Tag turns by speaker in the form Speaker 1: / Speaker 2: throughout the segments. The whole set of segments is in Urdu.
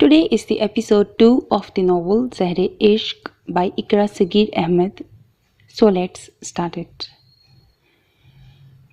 Speaker 1: Today is the episode 2 of the novel Zahre-e-Ishq by Iqra Saghir Ahmed. So let's start it.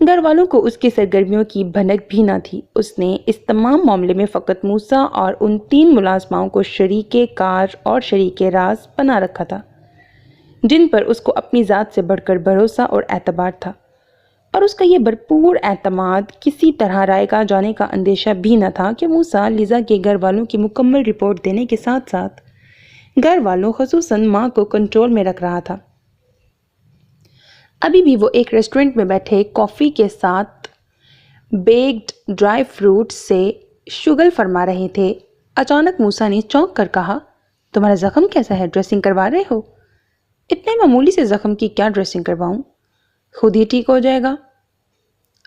Speaker 1: گھر والوں کو اس کی سرگرمیوں کی بھنک بھی نہ تھی۔ اس نے اس تمام معاملے میں فقط موسیٰ اور ان 3 ملازماؤں کو شریک کار اور شریک راز بنا رکھا تھا، جن پر اس کو اپنی ذات سے بڑھ کر بھروسہ اور اعتبار تھا، اور اس کا یہ بھرپور اعتماد کسی طرح رائے گاہ جانے کا اندیشہ بھی نہ تھا کہ موسیٰ لیزا کے گھر والوں کی مکمل رپورٹ دینے کے ساتھ ساتھ گھر والوں خصوصاً ماں کو کنٹرول میں رکھ رہا تھا۔ ابھی بھی وہ ایک ریسٹورنٹ میں بیٹھے کافی کے ساتھ بیکڈ ڈرائی فروٹ سے شگل فرما رہے تھے۔ اچانک موسیٰ نے چونک کر کہا، تمہارا زخم کیسا ہے؟ ڈریسنگ کروا رہے ہو؟ اتنے معمولی سے زخم کی کیا ڈریسنگ کرواؤں؟ خود ہی ٹھیک ہو جائے گا۔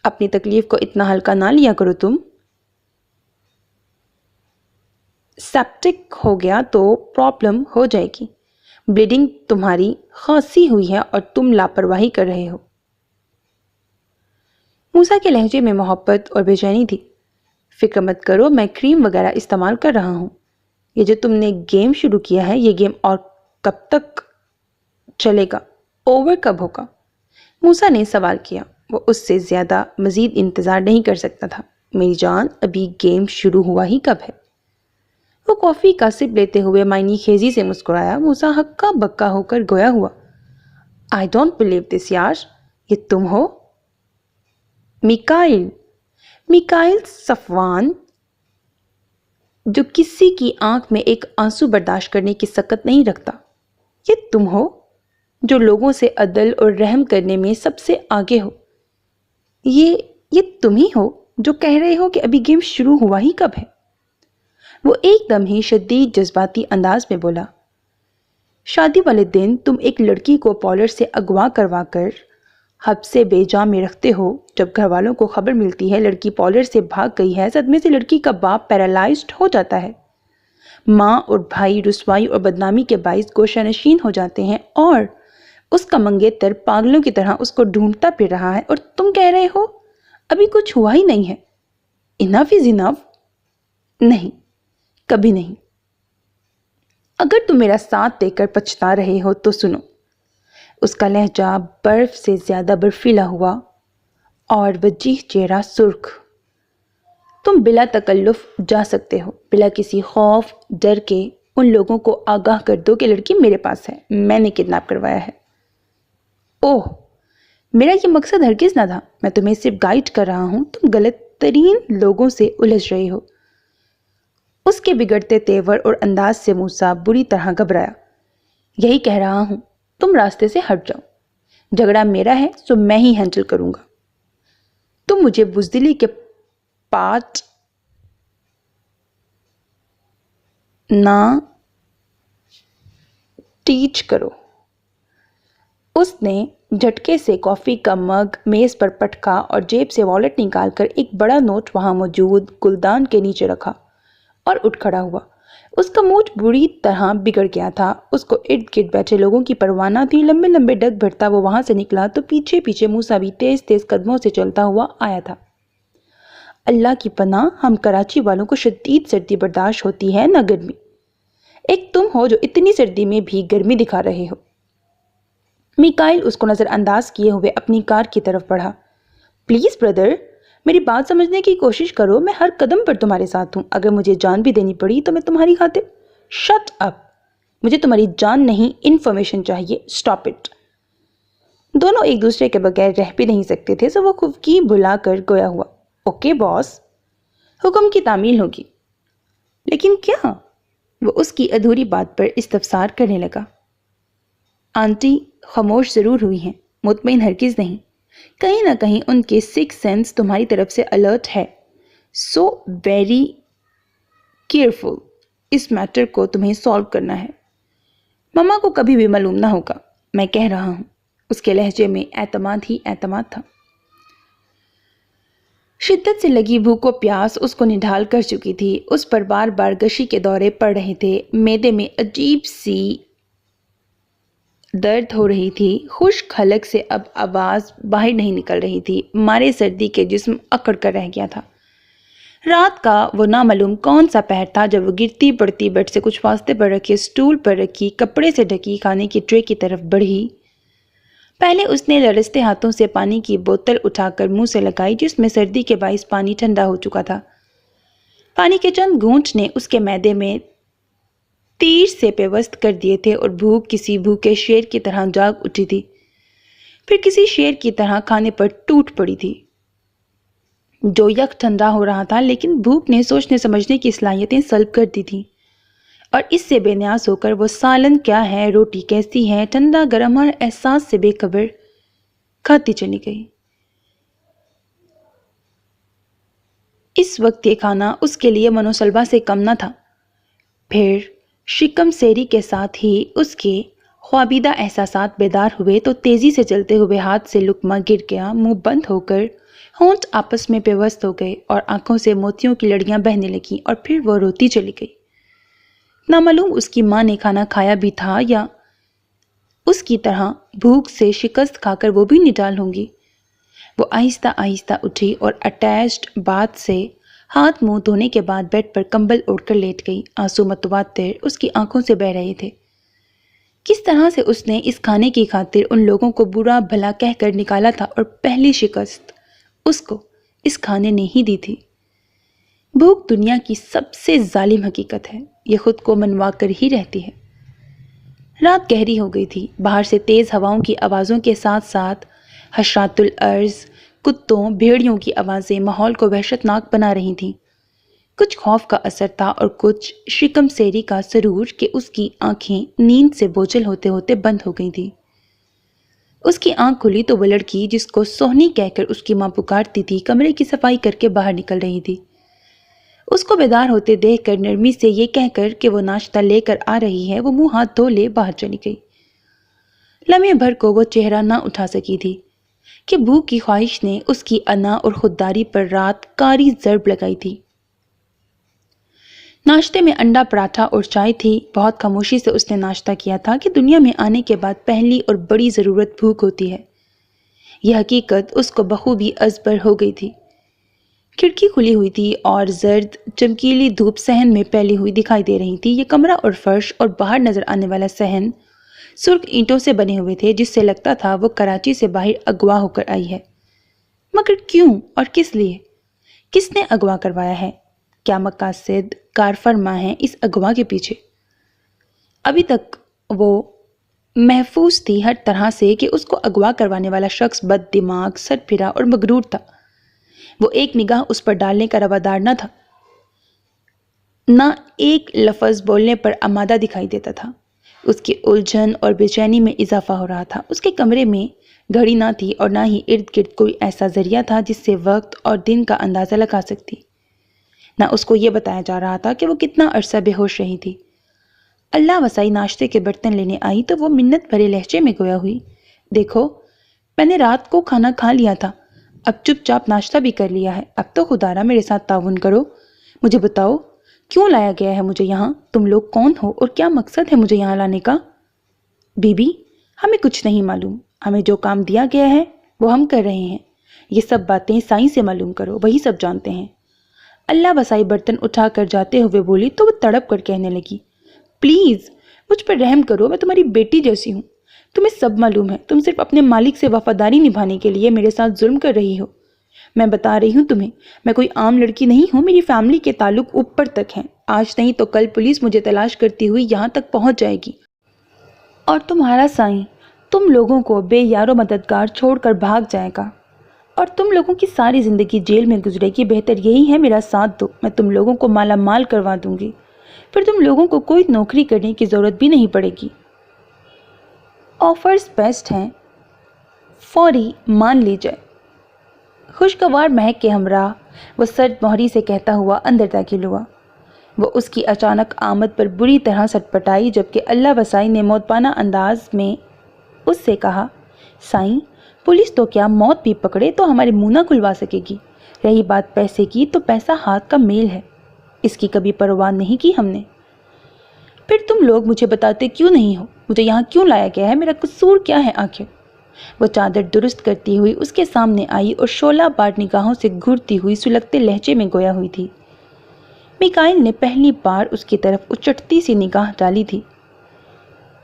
Speaker 1: اپنی تکلیف کو اتنا ہلکا نہ لیا کرو تم۔ سیپٹک ہو گیا تو پرابلم ہو جائے گی۔ بلیڈنگ تمہاری خاصی ہوئی ہے اور تم لاپرواہی کر رہے ہو۔ موسیٰ کے لہجے میں محبت اور بے چینی تھی۔ فکر مت کرو، میں کریم وغیرہ استعمال کر رہا ہوں۔ یہ جو تم نے گیم شروع کیا ہے، یہ گیم اور کب تک چلے گا؟ اوور کب ہوگا؟ موسیٰ نے سوال کیا۔ وہ اس سے زیادہ مزید انتظار نہیں کر سکتا تھا۔ میری جان، ابھی گیم شروع ہوا ہی کب ہے؟ وہ کافی کا سپ لیتے ہوئے معنی خیزی سے مسکرایا۔ موسیٰ ہکا بکا ہو کر گویا ہوا۔ I don't believe this یار، یہ تم ہو؟ میکائل صفوان، جو کسی کی آنکھ میں ایک آنسو برداشت کرنے کی سکت نہیں رکھتا۔ یہ تم ہو جو لوگوں سے عدل اور رحم کرنے میں سب سے آگے ہو۔ یہ تم ہی ہو جو کہہ رہے ہو کہ ابھی گیم شروع ہوا ہی کب ہے؟ وہ ایک دم ہی شدید جذباتی انداز میں بولا، شادی والے دن تم ایک لڑکی کو پارلر سے اغوا کروا کر حبس بے جا میں رکھتے ہو۔ جب گھر والوں کو خبر ملتی ہے لڑکی پارلر سے بھاگ گئی ہے، صدمے سے لڑکی کا باپ پیرالائزڈ ہو جاتا ہے۔ ماں اور بھائی رسوائی اور بدنامی کے باعث گوشہ نشین ہو جاتے ہیں، اور اس کا منگیتر پاگلوں کی طرح اس کو ڈھونڈتا پھر رہا ہے، اور تم کہہ رہے ہو ابھی کچھ ہوا ہی نہیں ہے۔ انف از انف۔ نہیں، کبھی نہیں۔ اگر تم میرا ساتھ دے کر پچھتا رہے ہو تو سنو۔ اس کا لہجہ برف سے زیادہ برفیلا ہوا اور وجیح چہرہ سرخ۔ تم بلا تکلف جا سکتے ہو، بلا کسی خوف ڈر کے ان لوگوں کو آگاہ کر دو کہ لڑکی میرے پاس ہے، میں نے کڈنیپ کروایا ہے۔ اوہ، میرا یہ مقصد ہرگز نہ تھا، میں تمہیں صرف گائیڈ کر رہا ہوں۔ تم غلط ترین لوگوں سے الجھ رہے ہو۔ اس کے بگڑتے تیور اور انداز سے موسیٰ بری طرح گھبرایا۔ یہی کہہ رہا ہوں، تم راستے سے ہٹ جاؤ۔ جھگڑا میرا ہے سو میں ہی ہینڈل کروں گا۔ تم مجھے بزدلی کے پارٹ نہ ٹیچ کرو۔ اس نے جھٹکے سے کافی کا مگ میز پر پٹکا اور جیب سے والیٹ نکال کر ایک بڑا نوٹ وہاں موجود گلدان کے نیچے رکھا اور اٹھ کھڑا ہوا۔ اس کا موڈ بری طرح بگڑ گیا تھا۔ اس کو ارد گرد بیٹھے لوگوں کی پرواہ نہ تھی۔ لمبے لمبے ڈگ بھرتا وہ وہاں سے نکلا تو پیچھے پیچھے موسیٰ بھی تیز تیز قدموں سے چلتا ہوا آیا تھا۔ اللہ کی پناہ، ہم کراچی والوں کو شدید سردی برداشت ہوتی ہے، نہ گرمی۔ ایک تم ہو جو اتنی سردی میں بھی گرمی دکھا رہے ہو۔ میکائل اس کو نظر انداز کیے ہوئے اپنی کار کی طرف بڑھا۔ پلیز بردر، میری بات سمجھنے کی کوشش کرو، میں ہر قدم پر تمہارے ساتھ ہوں۔ اگر مجھے جان بھی دینی پڑی تو میں تمہاری خاطر۔ شٹ اپ، مجھے تمہاری جان نہیں، انفارمیشن چاہیے۔ Stop it. دونوں ایک دوسرے کے بغیر رہ بھی نہیں سکتے تھے، سو وہ خفگی بلا کر گویا ہوا۔ اوکے باس، حکم کی تعمیل ہوگی۔ لیکن کیا؟ وہ اس کی ادھوری بات پر استفسار کرنے لگا۔ آنٹی خاموش ضرور ہوئی ہیں، مطمئن ہرگز نہیں۔ کہیں نہ کہیں ان کے سکس سینس تمہاری طرف سے الرٹ ہے، سو ویری کیئرفل۔ اس میٹر کو تمہیں سالو کرنا ہے۔ ماما کو کبھی بھی معلوم نہ ہوگا، میں کہہ رہا ہوں۔ اس کے لہجے میں اعتماد ہی اعتماد تھا۔ شدت سے لگی بھوک و پیاس اس کو نڈھال کر چکی تھی۔ اس پر بار بار غشی کے دورے پڑ رہے تھے، معدے میں عجیب سی درد ہو رہی تھی، خشک حلق سے اب آواز باہر نہیں نکل رہی تھی، مارے سردی کے جسم اکڑ کر رہ گیا تھا۔ رات کا وہ نامعلوم کون سا پہر تھا جب وہ گرتی پڑتی بیڈ سے کچھ واسطے پر رکھے اسٹول پر رکھی کپڑے سے ڈھکی کھانے کی ٹرے کی طرف بڑھی۔ پہلے اس نے لرزتے ہاتھوں سے پانی کی بوتل اٹھا کر منہ سے لگائی جس میں سردی کے باعث پانی ٹھنڈا ہو چکا تھا۔ پانی کے چند گھونٹ نے اس کے معدے میں تیر سے پیوست کر دیے تھے اور بھوک کسی بھوکے شیر کی طرح جاگ اٹھی تھی، پھر کسی شیر کی طرح کھانے پر ٹوٹ پڑی تھی جو یک ٹھنڈا ہو رہا تھا، لیکن بھوک نے سوچنے سمجھنے کی صلاحیتیں سلب کر دی تھیں اور اس سے بے نیاز ہو کر وہ سالن کیا ہے، روٹی کیسی ہے، ٹھنڈا گرم اور احساس سے بے خبر کھاتی چلی گئی۔ اس وقت یہ کھانا اس کے لیے منوسلوا سے کم نہ تھا۔ پھر شکم سیری کے ساتھ ہی اس کے خوابیدہ احساسات بیدار ہوئے تو تیزی سے چلتے ہوئے ہاتھ سے لقمہ گر گیا، منہ بند ہو کر ہونٹ آپس میں پیوست ہو گئے اور آنکھوں سے موتیوں کی لڑیاں بہنے لگیں اور پھر وہ روتی چلی گئی۔ نامعلوم اس کی ماں نے کھانا کھایا بھی تھا یا اس کی طرح بھوک سے شکست کھا کر وہ بھی نڈال ہوں گی۔ وہ آہستہ آہستہ اٹھی اور اٹیچڈ باتھ سے ہاتھ منہ دھونے کے بعد بیڈ پر کمبل اوڑھ کر لیٹ گئی۔ آنسو متواتر اس کی آنکھوں سے بہہ رہے تھے۔ کس طرح سے اس نے اس کھانے کی خاطر ان لوگوں کو برا بھلا کہہ کر نکالا تھا اور پہلی شکست اس کو اس کھانے نے ہی دی تھی۔ بھوک دنیا کی سب سے ظالم حقیقت ہے، یہ خود کو منوا کر ہی رہتی ہے۔ رات گہری ہو گئی تھی، باہر سے تیز ہواؤں کی آوازوں کے ساتھ ساتھ حشرات الارض، کتوں، بھیڑیوں کی آوازیں ماحول کو وحشت ناک بنا رہی تھیں۔ کچھ خوف کا اثر تھا اور کچھ شکم سیری کا سرور کہ اس کی آنکھیں نیند سے بوجھل ہوتے ہوتے بند ہو گئی تھیں۔ اس کی آنکھ کھلی تو وہ لڑکی جس کو سونی کہہ کر اس کی ماں پکارتی تھی کمرے کی صفائی کر کے باہر نکل رہی تھی۔ اس کو بیدار ہوتے دیکھ کر نرمی سے یہ کہہ کر کہ وہ ناشتہ لے کر آ رہی ہے، وہ منہ ہاتھ دھو لے باہر چلی گئی۔ لمحے بھر کو وہ چہرہ نہ اٹھا سکی تھی کہ بھوک کی خواہش نے اس کی انا اور خودداری پر رات کاری ضرب لگائی تھی۔ ناشتے میں انڈا پراٹھا اور چائے تھی۔ بہت خاموشی سے اس نے ناشتہ کیا تھا کہ دنیا میں آنے کے بعد پہلی اور بڑی ضرورت بھوک ہوتی ہے۔ یہ حقیقت اس کو بخوبی ازبر ہو گئی تھی۔ کھڑکی کھلی ہوئی تھی اور زرد چمکیلی دھوپ صحن میں پھیلی ہوئی دکھائی دے رہی تھی۔ یہ کمرہ اور فرش اور باہر نظر آنے والا صحن سرخ اینٹوں سے بنے ہوئے تھے جس سے لگتا تھا وہ کراچی سے باہر اغوا ہو کر آئی ہے۔ مگر کیوں اور کس لیے؟ کس نے اغوا کروایا ہے؟ کیا مقاصد کار فرما ہیں اس اغوا کے پیچھے؟ ابھی تک وہ محفوظ تھی ہر طرح سے کہ اس کو اغوا کروانے والا شخص بد دماغ، سر پھرا اور مغرور تھا۔ وہ ایک نگاہ اس پر ڈالنے کا روادار نہ تھا، نہ ایک لفظ بولنے پر آمادہ دکھائی دیتا تھا۔ اس کی الجھن اور بے چینی میں اضافہ ہو رہا تھا۔ اس کے کمرے میں گھڑی نہ تھی اور نہ ہی ارد گرد کوئی ایسا ذریعہ تھا جس سے وقت اور دن کا اندازہ لگا سکتی۔ نہ اس کو یہ بتایا جا رہا تھا کہ وہ کتنا عرصہ بے ہوش رہی تھی۔ اللہ وسائی ناشتے کے برتن لینے آئی تو وہ منت بھرے لہجے میں گویا ہوئی، دیکھو میں نے رات کو کھانا کھا لیا تھا، اب چپ چاپ ناشتہ بھی کر لیا ہے، اب تو خدارا میرے ساتھ تعاون کرو، مجھے بتاؤ کیوں لایا گیا ہے مجھے یہاں؟ تم لوگ کون ہو اور کیا مقصد ہے مجھے یہاں لانے کا؟ بی بی ہمیں کچھ نہیں معلوم، ہمیں جو کام دیا گیا ہے وہ ہم کر رہے ہیں، یہ سب باتیں سائیں سے معلوم کرو، وہی سب جانتے ہیں۔ اللہ وسائی برتن اٹھا کر جاتے ہوئے بولی تو وہ تڑپ کر کہنے لگی، پلیز مجھ پر رحم کرو، میں تمہاری بیٹی جیسی ہوں، تمہیں سب معلوم ہے، تم صرف اپنے مالک سے وفاداری نبھانے کے لیے میرے ساتھ ظلم کر رہی ہو۔ میں بتا رہی ہوں تمہیں، میں کوئی عام لڑکی نہیں ہوں، میری فیملی کے تعلق اوپر تک ہیں، آج نہیں تو کل پولیس مجھے تلاش کرتی ہوئی یہاں تک پہنچ جائے گی، اور تمہارا سائیں تم لوگوں کو بے یار و مددگار چھوڑ کر بھاگ جائے گا، اور تم لوگوں کی ساری زندگی جیل میں گزرے گی۔ بہتر یہی ہے میرا ساتھ دو، میں تم لوگوں کو مالا مال کروا دوں گی، پھر تم لوگوں کو کوئی نوکری کرنے کی ضرورت بھی نہیں پڑے گی۔ آفرز بیسٹ ہیں، فوری مان لی جائے۔ خوشگوار مہک کے ہمراہ وہ سرد مہری سے کہتا ہوا اندر داخل ہوا۔ وہ اس کی اچانک آمد پر بری طرح سٹپٹائی، جبکہ اللہ وسائی نے مودبانہ انداز میں اس سے کہا، سائیں پولیس تو کیا موت بھی پکڑے تو ہمارے منہ نہ کھلوا سکے گی، رہی بات پیسے کی تو پیسہ ہاتھ کا میل ہے، اس کی کبھی پرواہ نہیں کی ہم نے۔ پھر تم لوگ مجھے بتاتے کیوں نہیں ہو، مجھے یہاں کیوں لایا گیا ہے، میرا قصور کیا ہے آخر؟ وہ چادر درست کرتی ہوئی اس کے سامنے آئی اور شعلہ بار نگاہوں سے گھورتی ہوئی سلگتے لہجے میں گویا ہوئی تھی۔ میکائل نے پہلی بار اس کی طرف اچٹتی سی نگاہ ڈالی تھی۔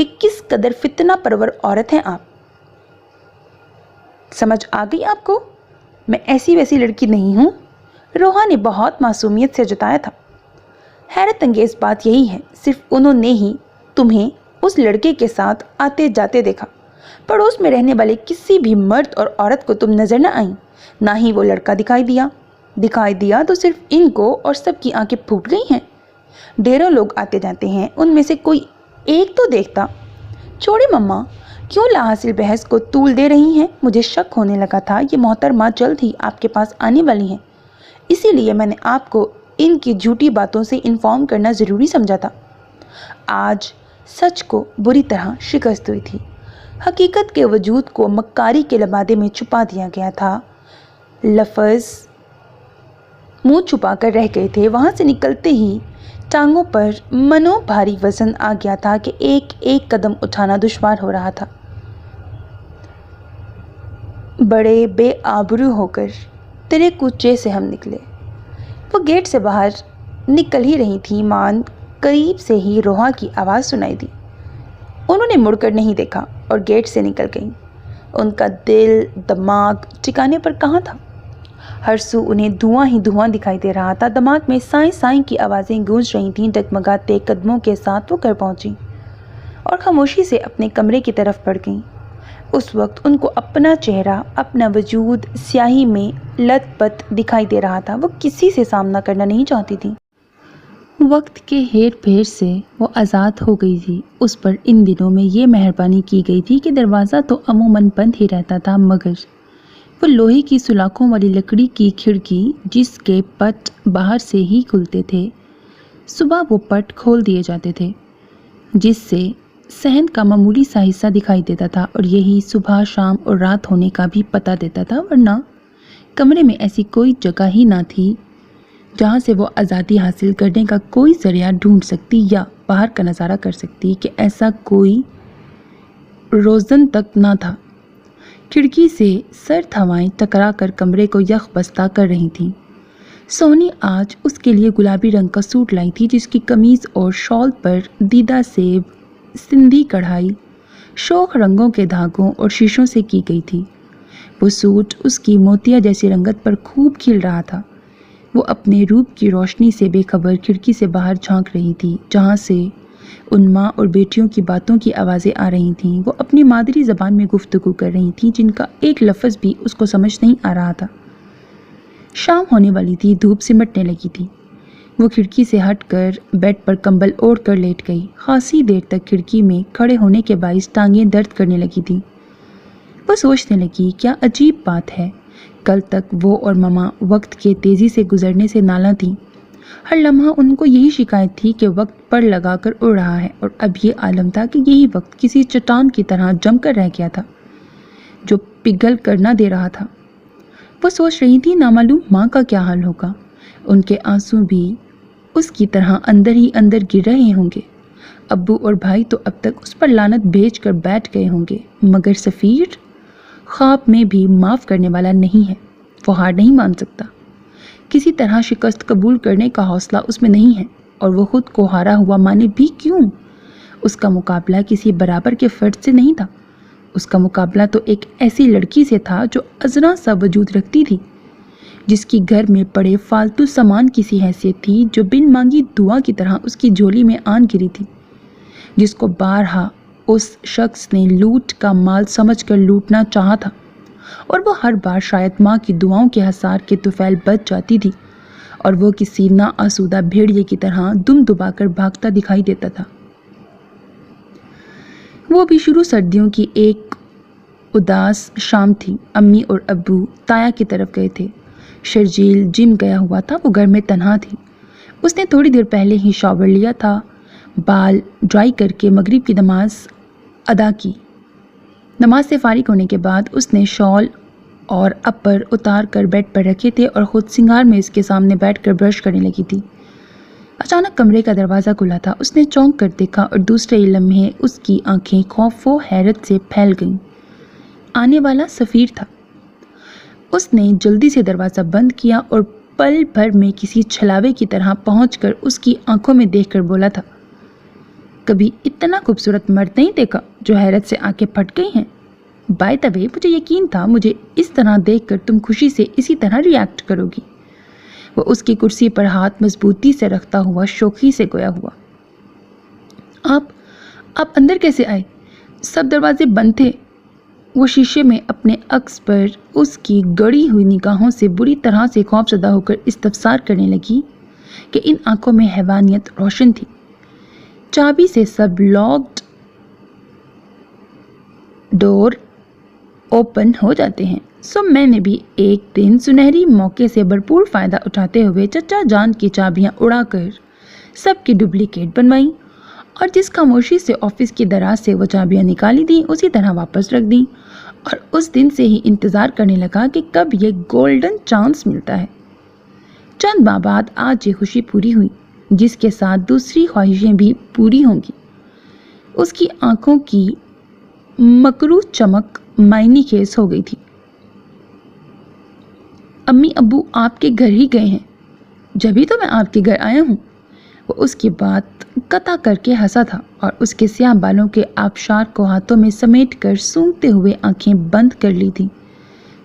Speaker 1: کہ کس قدر فتنہ پرور عورت ہیں آپ۔ سمجھ آ گئی آپ کو؟ میں ایسی ویسی لڑکی نہیں ہوں۔ روحا نے بہت معصومیت سے جتایا تھا۔ حیرت انگیز بات یہی ہے، صرف انہوں نے ہی تمہیں اس لڑکے کے ساتھ آتے جاتے دیکھا۔ پڑوس میں رہنے والے کسی بھی مرد اور عورت کو تم نظر نہ آئیں، نہ ہی وہ لڑکا دکھائی دیا تو صرف ان کو اور سب کی آنکھیں پھوٹ گئی ہیں۔ ڈھیروں لوگ آتے جاتے ہیں، ان میں سے کوئی ایک تو دیکھتا۔ چھوڑے مما، کیوں لاحاصل بحث کو طول دے رہی ہیں؟ مجھے شک ہونے لگا تھا یہ محترمہ جلد ہی آپ کے پاس آنے والی ہیں، اسی لیے میں نے آپ کو ان کی جھوٹی باتوں سے انفارم کرنا ضروری سمجھا تھا۔ آج سچ کو بری طرح شکست ہوئی تھی۔ حقیقت کے وجود کو مکاری کے لبادے میں چھپا دیا گیا تھا۔ لفظ منہ چھپا کر رہ گئے تھے۔ وہاں سے نکلتے ہی ٹانگوں پر منو بھاری وزن آ گیا تھا کہ ایک ایک قدم اٹھانا دشوار ہو رہا تھا۔ بڑے بے آبرو ہو کر تیرے کوچے سے ہم نکلے۔ وہ گیٹ سے باہر نکل ہی رہی تھی، مان قریب سے ہی روحا کی آواز سنائی دی۔ انہوں نے مڑ کر نہیں دیکھا اور گیٹ سے نکل گئیں۔ ان کا دل دماغ ٹھکانے پر کہاں تھا؟ ہر سو انہیں دھواں ہی دھواں دکھائی دے رہا تھا۔ دماغ میں سائیں سائیں کی آوازیں گونج رہی تھیں۔ ڈگمگاتے قدموں کے ساتھ وہ گھر پہنچی اور خاموشی سے اپنے کمرے کی طرف بڑھ گئیں۔ اس وقت ان کو اپنا چہرہ، اپنا وجود سیاہی میں لت پت دکھائی دے رہا تھا۔ وہ کسی سے سامنا کرنا نہیں چاہتی تھی۔ وقت کے ہیر پھیر سے وہ آزاد ہو گئی تھی۔ اس پر ان دنوں میں یہ مہربانی کی گئی تھی کہ دروازہ تو عموماً بند ہی رہتا تھا، مگر وہ لوہے کی سلاخوں والی لکڑی کی کھڑکی جس کے پٹ باہر سے ہی کھلتے تھے، صبح وہ پٹ کھول دیے جاتے تھے، جس سے صحن کا معمولی سا حصہ دکھائی دیتا تھا اور یہی صبح، شام اور رات ہونے کا بھی پتہ دیتا تھا، ورنہ کمرے میں ایسی کوئی جگہ ہی نہ تھی جہاں سے وہ آزادی حاصل کرنے کا کوئی ذریعہ ڈھونڈ سکتی یا باہر کا نظارہ کر سکتی کہ ایسا کوئی روزن تک نہ تھا۔ کھڑکی سے سرد ہوائیں ٹکرا کر کمرے کو یخ بستہ کر رہی تھیں۔ سونی آج اس کے لیے گلابی رنگ کا سوٹ لائی تھی، جس کی قمیض اور شال پر دیدہ سیب، سندھی کڑھائی، شوخ رنگوں کے دھاگوں اور شیشوں سے کی گئی تھی۔ وہ سوٹ اس کی موتیا جیسی رنگت پر خوب کھل رہا تھا۔ وہ اپنے روپ کی روشنی سے بے خبر کھڑکی سے باہر جھانک رہی تھی، جہاں سے ان ماں اور بیٹیوں کی باتوں کی آوازیں آ رہی تھیں۔ وہ اپنی مادری زبان میں گفتگو کر رہی تھیں، جن کا ایک لفظ بھی اس کو سمجھ نہیں آ رہا تھا۔ شام ہونے والی تھی، دھوپ سمٹنے لگی تھی۔ وہ کھڑکی سے ہٹ کر بیڈ پر کمبل اوڑھ کر لیٹ گئی۔ خاصی دیر تک کھڑکی میں کھڑے ہونے کے باعث ٹانگیں درد کرنے لگی تھیں۔ وہ سوچنے لگی، کیا عجیب بات ہے، کل تک وہ اور مما وقت کے تیزی سے گزرنے سے نالاں تھیں۔ ہر لمحہ ان کو یہی شکایت تھی کہ وقت پڑ لگا کر اڑ رہا ہے، اور اب یہ عالم تھا کہ یہی وقت کسی چٹان کی طرح جم کر رہ گیا تھا جو پگھل کر نہ دے رہا تھا۔ وہ سوچ رہی تھی، نامعلوم ماں کا کیا حال ہوگا۔ ان کے آنسو بھی اس کی طرح اندر ہی اندر گر رہے ہوں گے۔ ابو اور بھائی تو اب تک اس پر لعنت بھیج کر بیٹھ گئے ہوں گے، مگر سفیر خواب میں بھی معاف کرنے والا نہیں ہے۔ وہ ہار نہیں مان سکتا، کسی طرح شکست قبول کرنے کا حوصلہ اس میں نہیں ہے، اور وہ خود کو ہارا ہوا مانے بھی کیوں؟ اس کا مقابلہ کسی برابر کے فرد سے نہیں تھا، اس کا مقابلہ تو ایک ایسی لڑکی سے تھا جو ازرا سا وجود رکھتی تھی، جس کی گھر میں پڑے فالتو سامان کی سی حیثیت تھی، جو بن مانگی دعا کی طرح اس کی جھولی میں آن گری تھی، جس کو بارہا اس شخص نے لوٹ کا مال سمجھ کر لوٹنا چاہا تھا، اور وہ ہر بار شاید ماں کی دعاؤں کے حصار کے طفیل بچ جاتی تھی، اور وہ کسی نا آسودہ بھیڑیے کی طرح دم دبا کر بھاگتا دکھائی دیتا تھا۔ وہ بھی شروع سردیوں کی ایک اداس شام تھی۔ امی اور ابو تایا کی طرف گئے تھے، شرجیل جم گیا ہوا تھا، وہ گھر میں تنہا تھی۔ اس نے تھوڑی دیر پہلے ہی شاور لیا تھا، بال ڈرائی کر کے مغرب کی نماز ادا کی۔ نماز سے فارغ ہونے کے بعد اس نے شال اور اپر اتار کر بیڈ پر رکھے تھے اور خود سنگار میں اس کے سامنے بیٹھ کر برش کرنے لگی تھی۔ اچانک کمرے کا دروازہ کھلا تھا۔ اس نے چونک کر دیکھا اور دوسرے ہی لمحے اس کی آنکھیں خوف و حیرت سے پھیل گئیں۔ آنے والا سفیر تھا۔ اس نے جلدی سے دروازہ بند کیا اور پل بھر میں کسی چھلاوے کی طرح پہنچ کر اس کی آنکھوں میں دیکھ کر بولا تھا، کبھی اتنا خوبصورت مرد نہیں دیکھا جو حیرت سے آنکھیں پھٹ گئی ہیں. بائی دا وے مجھے یقین تھا مجھے اس طرح دیکھ کر تم خوشی سے اسی طرح ریاکٹ کرو گی. وہ اس کی کرسی پر ہاتھ مضبوطی سے رکھتا ہوا شوخی سے گویا ہوا. آپ اندر کیسے آئے؟ سب دروازے بند تھے. وہ شیشے میں اپنے عکس پر اس کی گڑی ہوئی نگاہوں سے بری طرح سے خوفزدہ ہو کر استفسار کرنے لگی کہ ان آنکھوں میں حیوانیت روشن تھی. چابی سے سب لاکڈ ڈور اوپن ہو جاتے ہیں. سو میں نے بھی ایک دن سنہری موقع سے بھرپور فائدہ اٹھاتے ہوئے چچا جان کی چابیاں اڑا کر سب کی ڈپلیکیٹ بنوائی اور جس خاموشی سے آفس کی دراز سے وہ چابیاں نکالی دیں اسی طرح واپس رکھ دیں اور اس دن سے ہی انتظار کرنے لگا کہ کب یہ گولڈن چانس ملتا ہے. چند ماہ بعد آج یہ خوشی پوری ہوئی جس کے ساتھ دوسری خواہشیں بھی پوری ہوں گی. اس کی آنکھوں کی مکروہ چمک معنی خیز ہو گئی تھی. امی ابو آپ کے گھر ہی گئے ہیں. جبھی تو میں آپ کے گھر آیا ہوں. وہ اس کی بات قطع کر کے ہنسا تھا اور اس کے سیاہ بالوں کے آبشار کو ہاتھوں میں سمیٹ کر سونگتے ہوئے آنکھیں بند کر لی تھی.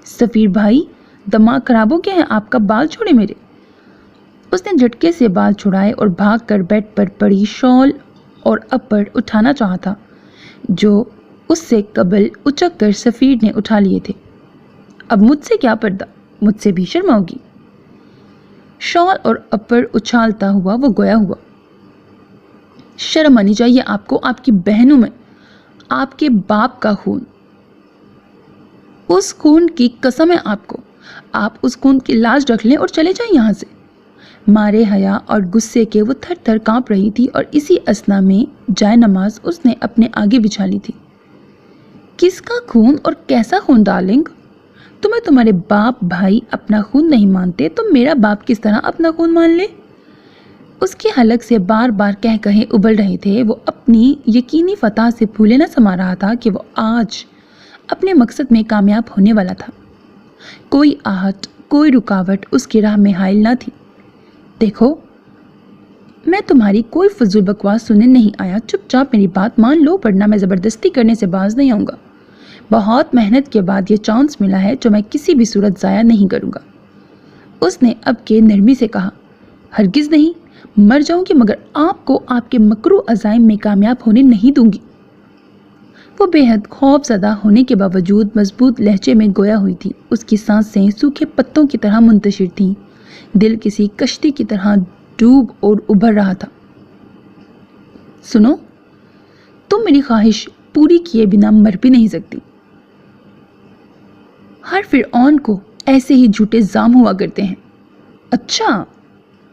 Speaker 1: سفیر بھائی دماغ خراب ہو گیا ہے آپ کا؟ بال چھوڑے میرے. اس نے جھٹکے سے بال چھڑائے اور بھاگ کر بیڈ پر پڑی شال اور اپڑ اٹھانا چاہا تھا جو اس سے قبل اچک کر سفیر نے اٹھا لیے تھے. اب مجھ سے کیا پردہ، مجھ سے بھی شرم ہوگی. شال اور اپڑ اچھالتا ہوا وہ گویا ہوا. شرم آنی چاہیے آپ کو. آپ کی بہنوں میں آپ کے باپ کا خون، اس خون کی قسم ہے آپ کو. آپ اس خون کی لاج رکھ لیں اور چلے جائیں یہاں سے. مارے حیا اور غصے کے وہ تھر تھر کانپ رہی تھی اور اسی اثنا میں جائے نماز اس نے اپنے آگے بچھا لی تھی. کس کا خون اور کیسا خون ڈارلنگ؟ تمہیں تمہارے باپ بھائی اپنا خون نہیں مانتے تو میرا باپ کس طرح اپنا خون مان لے؟ اس کے حلق سے بار بار کہہ کہیں ابل رہے تھے. وہ اپنی یقینی فتح سے پھولے نہ سما رہا تھا کہ وہ آج اپنے مقصد میں کامیاب ہونے والا تھا. کوئی آہٹ کوئی رکاوٹ اس کی راہ میں حائل نہ تھی. دیکھو میں تمہاری کوئی فضول بکواس سننے نہیں آیا. چپ چاپ میری بات مان لو ورنہ میں زبردستی کرنے سے باز نہیں آؤں گا. بہت محنت کے بعد یہ چانس ملا ہے جو میں کسی بھی صورت ضائع نہیں کروں گا. اس نے اب کے نرمی سے کہا. ہرگز نہیں. مر جاؤں گی مگر آپ کو آپ کے مکروہ عزائم میں کامیاب ہونے نہیں دوں گی. وہ بے حد خوف زدہ ہونے کے باوجود مضبوط لہجے میں گویا ہوئی تھی. اس کی سانسیں سوکھے پتوں کی طرح منتشر تھیں. دل کسی کشتی کی طرح ڈوب اور ابھر رہا تھا. سنو تم میری خواہش پوری کیے بنا مر بھی نہیں سکتی. ہر فرعون کو ایسے ہی جھوٹے زام ہوا کرتے ہیں. اچھا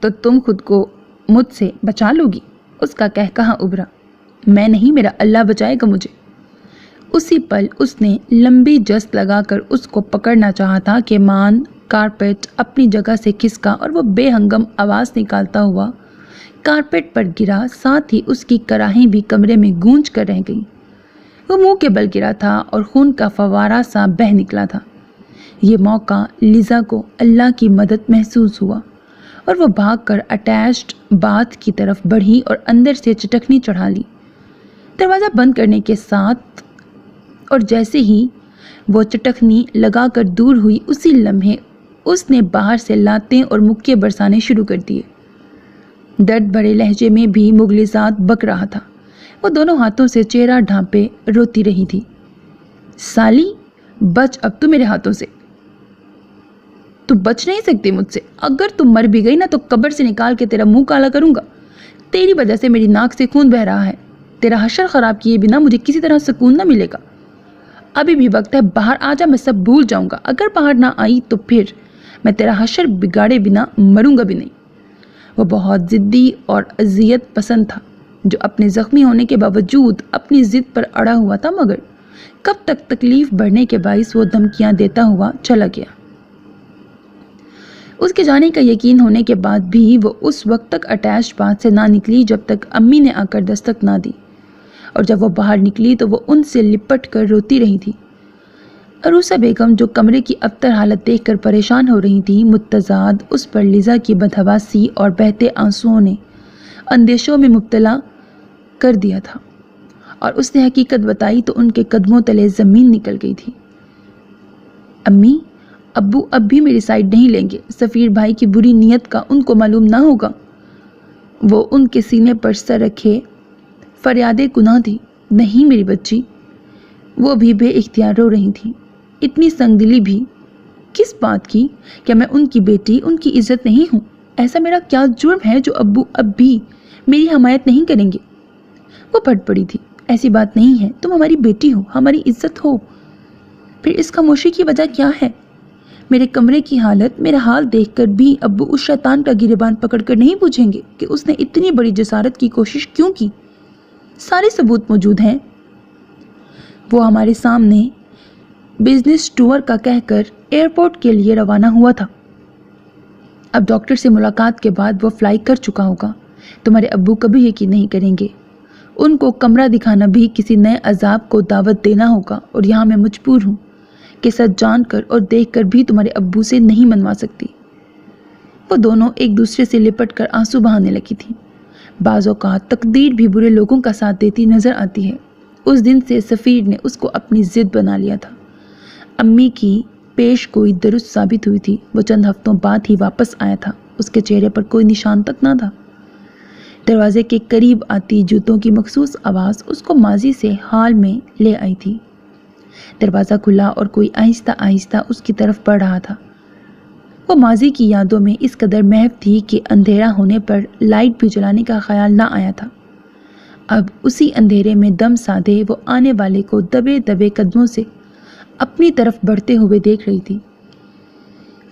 Speaker 1: تو تم خود کو مجھ سے بچا لو گی. اس کا کہا ابھرا. میں نہیں میرا اللہ بچائے گا مجھے. اسی پل اس نے لمبی جست لگا کر اس کو پکڑنا چاہا تھا کہ مان کارپیٹ اپنی جگہ سے کھسکا اور وہ بے ہنگم آواز نکالتا ہوا کارپیٹ پر گرا. ساتھ ہی اس کی کراہیں بھی کمرے میں گونج کر رہ گئیں. وہ منہ کے بل گرا تھا اور خون کا فوارہ سا بہہ نکلا تھا. یہ موقع لیزا کو اللہ کی مدد محسوس ہوا اور وہ بھاگ کر اٹیچڈ باتھ کی طرف بڑھی اور اندر سے چٹکنی چڑھا لی. دروازہ بند کرنے کے ساتھ اور جیسے ہی وہ چٹکنی لگا کر دور ہوئی اسی لمحے اس نے باہر سے لاتیں اور مکے برسانے شروع کر دیے. درد بھرے لہجے میں بھی مغلظات بک رہا تھا. وہ دونوں ہاتھوں سے چہرہ ڈھانپے روتی رہی تھی. سالی بچ اب تو میرے ہاتھوں سے. تو بچ نہیں سکتی مجھ سے. اگر تم مر بھی گئی نا تو قبر سے نکال کے تیرا منہ کالا کروں گا. تیری وجہ سے میری ناک سے خون بہ رہا ہے. تیرا حشر خراب کیے بنا مجھے کسی طرح سکون نہ ملے گا. ابھی بھی وقت ہے. باہر آ جا. میں سب بھول جاؤں گا. اگر باہر نہ آئی تو پھر میں تیرا حشر بگاڑے بنا مروں گا بھی نہیں. وہ بہت ضدی اور اذیت پسند تھا جو اپنے زخمی ہونے کے باوجود اپنی ضد پر اڑا ہوا تھا. مگر کب تک تکلیف بڑھنے کے باعث وہ دھمکیاں دیتا ہوا چلا گیا. اس کے جانے کا یقین ہونے کے بعد بھی وہ اس وقت تک اٹیچ بات سے نہ نکلی جب تک امی نے آ کر دستک نہ دی. اور جب وہ باہر نکلی تو وہ ان سے لپٹ کر روتی رہی تھی. عروسہ بیگم جو کمرے کی ابتر حالت دیکھ کر پریشان ہو رہی تھی متضاد اس پر لیزا کی بدحواسی اور بہتے آنسوؤں نے اندیشوں میں مبتلا کر دیا تھا اور اس نے حقیقت بتائی تو ان کے قدموں تلے زمین نکل گئی تھی۔ امی، ابو اب بھی میری سائیڈ نہیں لیں گے۔ سفیر بھائی کی بری نیت کا ان کو معلوم نہ ہوگا۔ وہ ان کے سینے پر سر رکھے فریاد گناہ تھی۔ نہیں میری بچی، وہ بھی بے اختیار رو رہی تھی۔ اتنی سنگ دلی بھی کس بات کی؟ کیا میں ان کی بیٹی، ان کی عزت نہیں ہوں؟ ایسا میرا کیا جرم ہے جو ابو اب بھی میری حمایت نہیں کریں گے؟ وہ پھٹ پڑی تھی۔ ایسی بات نہیں ہے، تم ہماری بیٹی ہو، ہماری عزت ہو، پھر اس خاموشی کی وجہ کیا ہے؟ میرے کمرے کی حالت، میرا حال دیکھ کر بھی ابو اس شیطان کا گریبان پکڑ کر نہیں پوچھیں گے کہ اس نے اتنی بڑی جسارت کی کوشش کیوں کی؟ سارے ثبوت موجود ہیں۔ وہ ہمارے سامنے بزنس ٹور کا کہہ کر ایئرپورٹ کے لیے روانہ ہوا تھا۔ اب ڈاکٹر سے ملاقات کے بعد وہ فلائی کر چکا ہوگا۔ تمہارے ابو کبھی یقین نہیں کریں گے۔ ان کو کمرہ دکھانا بھی کسی نئے عذاب کو دعوت دینا ہوگا، اور یہاں میں مجبور ہوں کہ سچ جان کر اور دیکھ کر بھی تمہارے ابو سے نہیں منوا سکتی۔ وہ دونوں ایک دوسرے سے لپٹ کر آنسو بہانے لگی تھیں۔ بعض اوقات تقدیر بھی برے لوگوں کا ساتھ دیتی نظر آتی ہے۔ اس دن سے سفیر نے اس کو اپنی ضد بنا لیا تھا۔ امی کی پیش گوئی درست ثابت ہوئی تھی۔ وہ چند ہفتوں بعد ہی واپس آیا تھا۔ اس کے چہرے پر کوئی نشان تک نہ تھا۔ دروازے کے قریب آتی جوتوں کی مخصوص آواز اس کو ماضی سے حال میں لے آئی تھی۔ دروازہ کھلا اور کوئی آہستہ آہستہ اس کی طرف بڑھ رہا تھا۔ وہ ماضی کی یادوں میں اس قدر محو تھی کہ اندھیرا ہونے پر لائٹ بھی جلانے کا خیال نہ آیا تھا۔ اب اسی اندھیرے میں دم سادھے وہ آنے والے کو دبے دبے قدموں سے اپنی طرف بڑھتے ہوئے دیکھ رہی تھی۔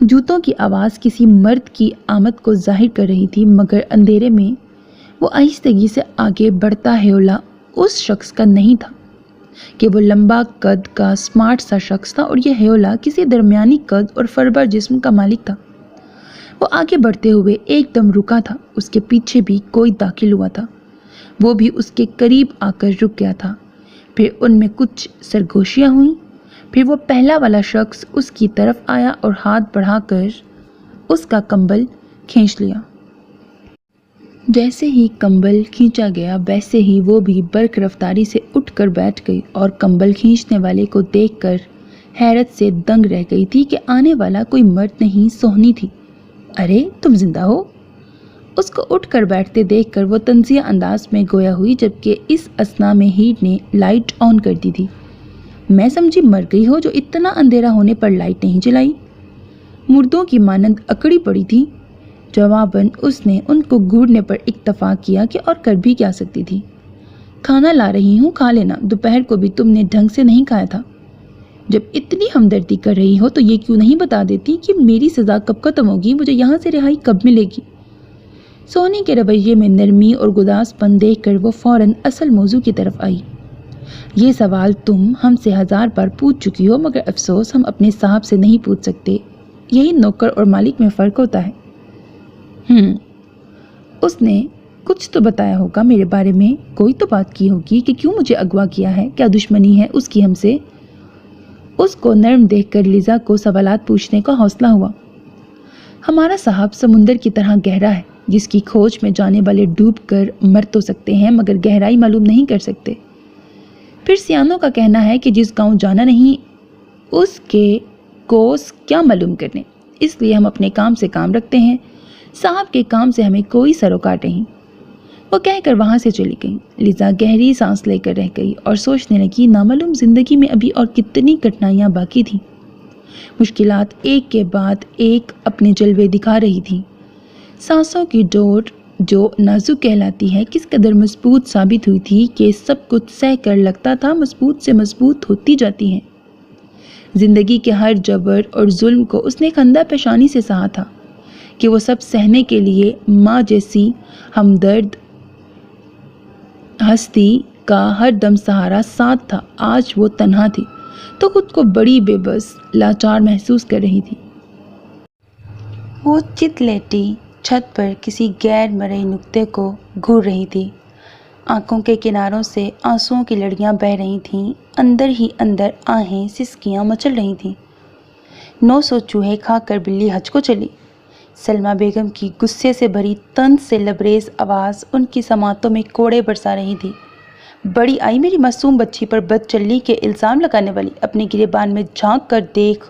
Speaker 1: جوتوں کی آواز کسی مرد کی آمد کو ظاہر کر رہی تھی، مگر اندھیرے میں وہ آہستگی سے آگے بڑھتا ہیولا اس شخص کا نہیں تھا کہ وہ لمبا قد کا سمارٹ سا شخص تھا، اور یہ ہیولا کسی درمیانی قد اور فربر جسم کا مالک تھا۔ وہ آگے بڑھتے ہوئے ایک دم رکا تھا۔ اس کے پیچھے بھی کوئی داخل ہوا تھا۔ وہ بھی اس کے قریب آ کر رک گیا تھا۔ پھر ان میں کچھ سرگوشیاں ہوئیں۔ پھر وہ پہلا والا شخص اس کی طرف آیا اور ہاتھ بڑھا کر اس کا کمبل کھینچ لیا۔ جیسے ہی کمبل کھینچا گیا ویسے ہی وہ بھی برق رفتاری سے اٹھ کر بیٹھ گئی اور کمبل کھینچنے والے کو دیکھ کر حیرت سے دنگ رہ گئی تھی کہ آنے والا کوئی مرد نہیں، سوہنی تھی۔ ارے تم زندہ ہو؟ اس کو اٹھ کر بیٹھتے دیکھ کر وہ طنزیہ انداز میں گویا ہوئی، جبکہ اس اثنا میں ہیٹ نے لائٹ آن کر دی تھی۔ میں سمجھی مر گئی ہو جو اتنا اندھیرا ہونے پر لائٹ نہیں جلائی۔ مردوں کی مانند اکڑی پڑی تھی۔ جواباً اس نے ان کو گھورنے پر اکتفا کیا کہ اور کر بھی کیا سکتی تھی۔ کھانا لا رہی ہوں، کھا لینا۔ دوپہر کو بھی تم نے ڈھنگ سے نہیں کھایا تھا۔ جب اتنی ہمدردی کر رہی ہو تو یہ کیوں نہیں بتا دیتی کہ میری سزا کب ختم ہوگی، مجھے یہاں سے رہائی کب ملے گی؟ سونی کے رویے میں نرمی اور گداس پن دیکھ کر وہ فوراً اصل موضوع کی طرف آئی۔ یہ سوال تم ہم سے 1000 بار پوچھ چکی ہو، مگر افسوس ہم اپنے صاحب سے نہیں پوچھ سکتے۔ یہی نوکر اور مالک میں فرق ہوتا ہے۔ اس نے کچھ تو بتایا ہوگا میرے بارے میں، کوئی تو بات کی ہوگی کہ کیوں مجھے اغوا کیا ہے، کیا دشمنی ہے اس کی ہم سے؟ اس کو نرم دیکھ کر لیزا کو سوالات پوچھنے کا حوصلہ ہوا۔ ہمارا صاحب سمندر کی طرح گہرا ہے، جس کی کھوج میں جانے والے ڈوب کر مر تو سکتے ہیں مگر گہرائی معلوم نہیں کر سکتے۔ پھر سیانوں کا کہنا ہے کہ جس گاؤں جانا نہیں اس کے کوس کیا معلوم کرنے، اس لیے ہم اپنے کام سے کام رکھتے ہیں، صاحب کے کام سے ہمیں کوئی سروکار نہیں۔ وہ کہہ کر وہاں سے چلی گئی۔ لیزا گہری سانس لے کر رہ گئی اور سوچنے لگی نامعلوم زندگی میں ابھی اور کتنی کٹھنائیاں باقی تھیں۔ مشکلات ایک کے بعد ایک اپنے جلوے دکھا رہی تھیں۔ سانسوں کی ڈور جو نازک کہلاتی ہے کس قدر مضبوط ثابت ہوئی تھی کہ سب کچھ سہ کر لگتا تھا مضبوط سے مضبوط ہوتی جاتی ہیں۔ زندگی کے ہر جبر اور ظلم کو اس نے خندہ پیشانی سے سہا تھا کہ وہ سب سہنے کے لیے ماں جیسی ہمدرد ہستی کا ہر دم سہارا ساتھ تھا۔ آج وہ تنہا تھی تو خود کو بڑی بے بس لاچار محسوس کر رہی تھی۔ وہ چت لیٹی چھت پر کسی غیر مرئی نقطے کو گھور رہی تھی۔ آنکھوں کے کناروں سے آنسوؤں کی لڑیاں بہہ رہی تھیں۔ اندر ہی اندر آہیں سسکیاں مچل رہی تھیں۔ 900 چوہے کھا کر بلی حج کو چلی، سلمہ بیگم کی غصے سے بھری طنز سے لبریز آواز ان کی سماعتوں میں کوڑے برسا رہی تھی۔ بڑی آئی میری معصوم بچی پر بد چلنی کے الزام لگانے والی، اپنے گریبان میں جھانک کر دیکھ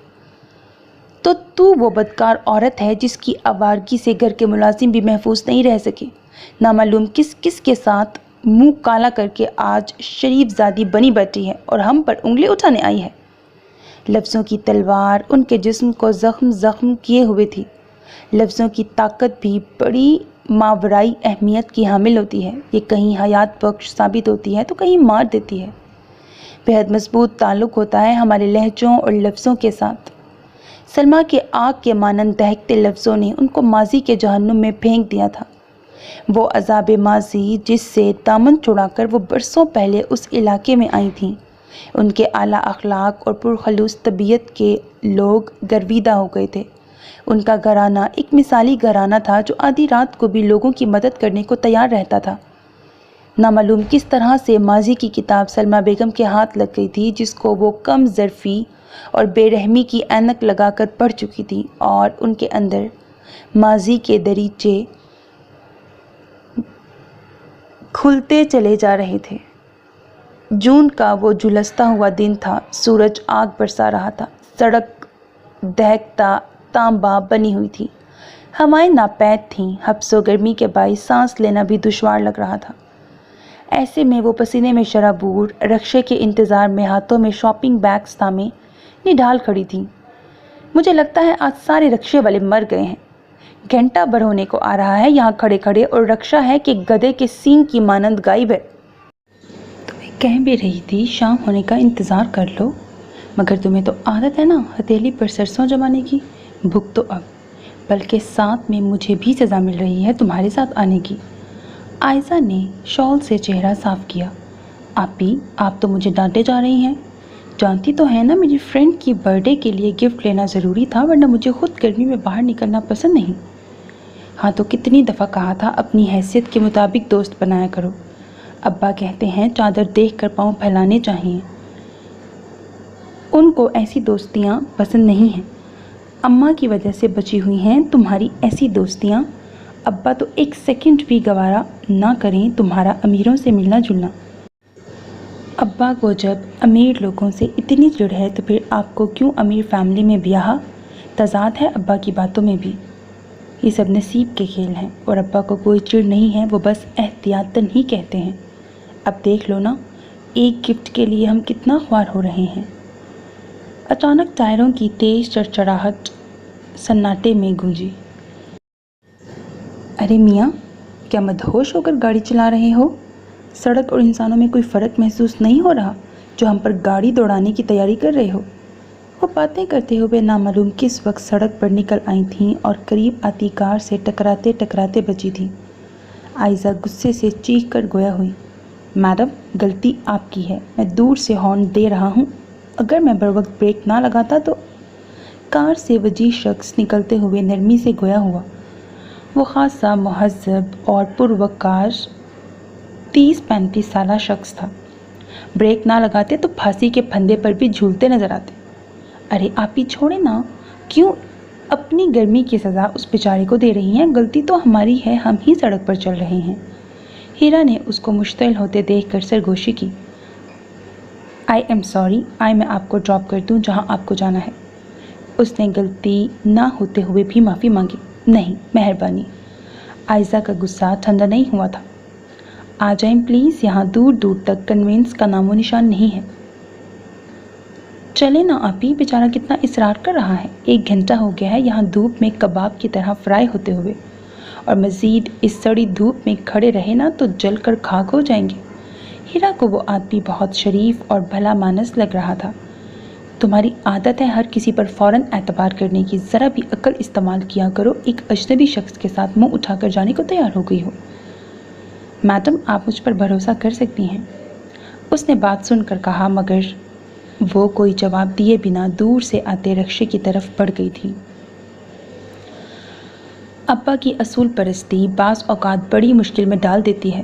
Speaker 1: تو وہ بدکار عورت ہے جس کی آوارگی سے گھر کے ملازم بھی محفوظ نہیں رہ سکے۔ نامعلوم کس کس کے ساتھ منہ کالا کر کے آج شریف زادی بنی بیٹھی ہے اور ہم پر انگلی اٹھانے آئی ہے۔ لفظوں کی تلوار ان کے جسم کو زخم زخم کیے ہوئے تھی۔ لفظوں کی طاقت بھی بڑی ماورائی اہمیت کی حامل ہوتی ہے۔ یہ کہیں حیات بخش ثابت ہوتی ہے تو کہیں مار دیتی ہے۔ بہت مضبوط تعلق ہوتا ہے ہمارے لہجوں اور لفظوں کے ساتھ۔ سلمہ کے آگ کے مانند دہکتے لفظوں نے ان کو ماضی کے جہنم میں پھینک دیا تھا۔ وہ عذاب ماضی جس سے دامن چھڑا کر وہ برسوں پہلے اس علاقے میں آئی تھیں۔ ان کے اعلیٰ اخلاق اور پرخلوص طبیعت کے لوگ گرویدہ ہو گئے تھے۔ ان کا گھرانہ ایک مثالی گھرانہ تھا جو آدھی رات کو بھی لوگوں کی مدد کرنے کو تیار رہتا تھا۔ نامعلوم کس طرح سے ماضی کی کتاب سلمہ بیگم کے ہاتھ لگ گئی تھی، جس کو وہ کم ظرفی اور بے رحمی کی اینک لگا کر پڑھ چکی تھی، اور ان کے اندر ماضی کے دریچے کھلتے چلے جا رہے تھے۔ جون کا وہ جھلستا ہوا دن تھا۔ سورج آگ برسا رہا تھا۔ سڑک دہکتا تانبا بنی ہوئی تھی۔ ہوائیں ناپید تھیں۔ حبس و گرمی کے باعث سانس لینا بھی دشوار لگ رہا تھا۔ ایسے میں وہ پسینے میں شرابور رکشے کے انتظار میں ہاتھوں میں شاپنگ بیگز تھامے نڈھال کھڑی تھیں۔ مجھے لگتا ہے آج سارے رکشے والے مر گئے ہیں۔ گھنٹہ بھر ہونے کو آ رہا ہے یہاں کھڑے کھڑے، اور رکشہ ہے کہ گدھے کے سینگ کی مانند غائب ہے۔ تمہیں کہہ بھی رہی تھی شام ہونے کا انتظار کر لو، مگر تمہیں تو عادت ہے نا ہتھیلی پر سرسوں جمانے کی۔ بھوک تو اب، بلکہ ساتھ میں مجھے بھی سزا مل رہی ہے تمہارے ساتھ آنے کی۔ عائزہ نے شال سے چہرہ صاف کیا۔ آپی، آپ تو مجھے ڈانٹے جا رہی ہیں۔ جانتی تو ہے نا میری فرینڈ کی برتھ ڈے کے لیے گفٹ لینا ضروری تھا، ورنہ مجھے خود گرمی میں باہر نکلنا پسند نہیں۔ ہاں تو کتنی دفعہ کہا تھا اپنی حیثیت کے مطابق دوست بنایا کرو۔ ابا کہتے ہیں چادر دیکھ کر پاؤں پھیلانے چاہیے۔ ان کو ایسی دوستیاں پسند نہیں ہیں۔ اماں کی وجہ سے بچی ہوئی ہیں تمہاری ایسی دوستیاں۔ ابا تو ایک سیکنڈ بھی گوارا نہ کریں تمہارا امیروں سے ملنا جلنا۔ ابا کو جب امیر لوگوں سے اتنی چڑ ہے تو پھر آپ کو کیوں امیر فیملی میں بیاہا؟ تضاد ہے ابا کی باتوں میں بھی۔ یہ سب نصیب کے کھیل ہیں، اور ابا کو کوئی چڑ نہیں ہے، وہ بس احتیاطاً ہی کہتے ہیں۔ اب دیکھ لو نا، ایک گفٹ کے لیے ہم کتنا خوار ہو رہے ہیں۔ اچانک ٹائروں کی تیز چڑچڑاہٹ سناٹے میں گونجی۔ ارے میاں، کیا مدہوش ہو کر گاڑی چلا رہے ہو؟ سڑک اور انسانوں میں کوئی فرق محسوس نہیں ہو رہا جو ہم پر گاڑی دوڑانے کی تیاری کر رہے ہو؟ وہ باتیں کرتے ہوئے نامعلوم کس وقت سڑک پر نکل آئی تھیں اور قریب آتی کار سے ٹکراتے ٹکراتے بچی تھیں۔ عائزہ غصے سے چیخ کر گویا ہوئی، میڈم، غلطی آپ کی ہے، میں دور سے ہارن دے رہا ہوں، اگر میں بروقت بریک نہ لگاتا تو۔ کار سے وجیح شخص نکلتے ہوئے نرمی سے گویا ہوا۔ وہ خاصا مہذب اور پروقار 30-35 سالہ شخص تھا۔ بریک نہ لگاتے تو پھانسی کے پھندے پر بھی جھولتے نظر آتے۔ ارے آپ ہی چھوڑیں نا، کیوں اپنی گرمی کی سزا اس بیچارے کو دے رہی ہیں؟ غلطی تو ہماری ہے، ہم ہی سڑک پر چل رہے ہیں۔ ہیرا نے اس کو مشتعل ہوتے دیکھ کر سرگوشی کی۔ آئی ایم سوری، میں آپ کو ڈراپ کر دوں جہاں آپ کو جانا ہے۔ اس نے غلطی نہ ہوتے ہوئے بھی معافی مانگی۔ نہیں، مہربانی۔ عائزہ کا غصہ ٹھنڈا نہیں ہوا تھا۔ آ جائیں پلیز، یہاں دور دور تک کنوینس کا نام و نشان نہیں ہے۔ چلے نا آپی، بیچارہ کتنا اصرار کر رہا ہے۔ 1 گھنٹہ ہو گیا ہے یہاں دھوپ میں کباب کی طرح فرائی ہوتے ہوئے، اور مزید اس سڑی دھوپ میں کھڑے رہے نا تو جل کر خاک ہو جائیں گے۔ ہیرا کو وہ آدمی بہت شریف اور بھلا مانس لگ رہا تھا۔ تمہاری عادت ہے ہر کسی پر فوراً اعتبار کرنے کی، ذرا بھی عقل استعمال کیا کرو۔ ایک اجنبی شخص کے ساتھ منہ اٹھا کر جانے کو تیار ہو گئی ہو۔ میڈم، آپ مجھ پر بھروسہ کر سکتی ہیں، اس نے بات سن کر کہا، مگر وہ کوئی جواب دیے بنا دور سے آتے رکشے کی طرف بڑھ گئی تھی۔ ابا کی اصول پرستی بعض اوقات بڑی مشکل میں ڈال دیتی ہے،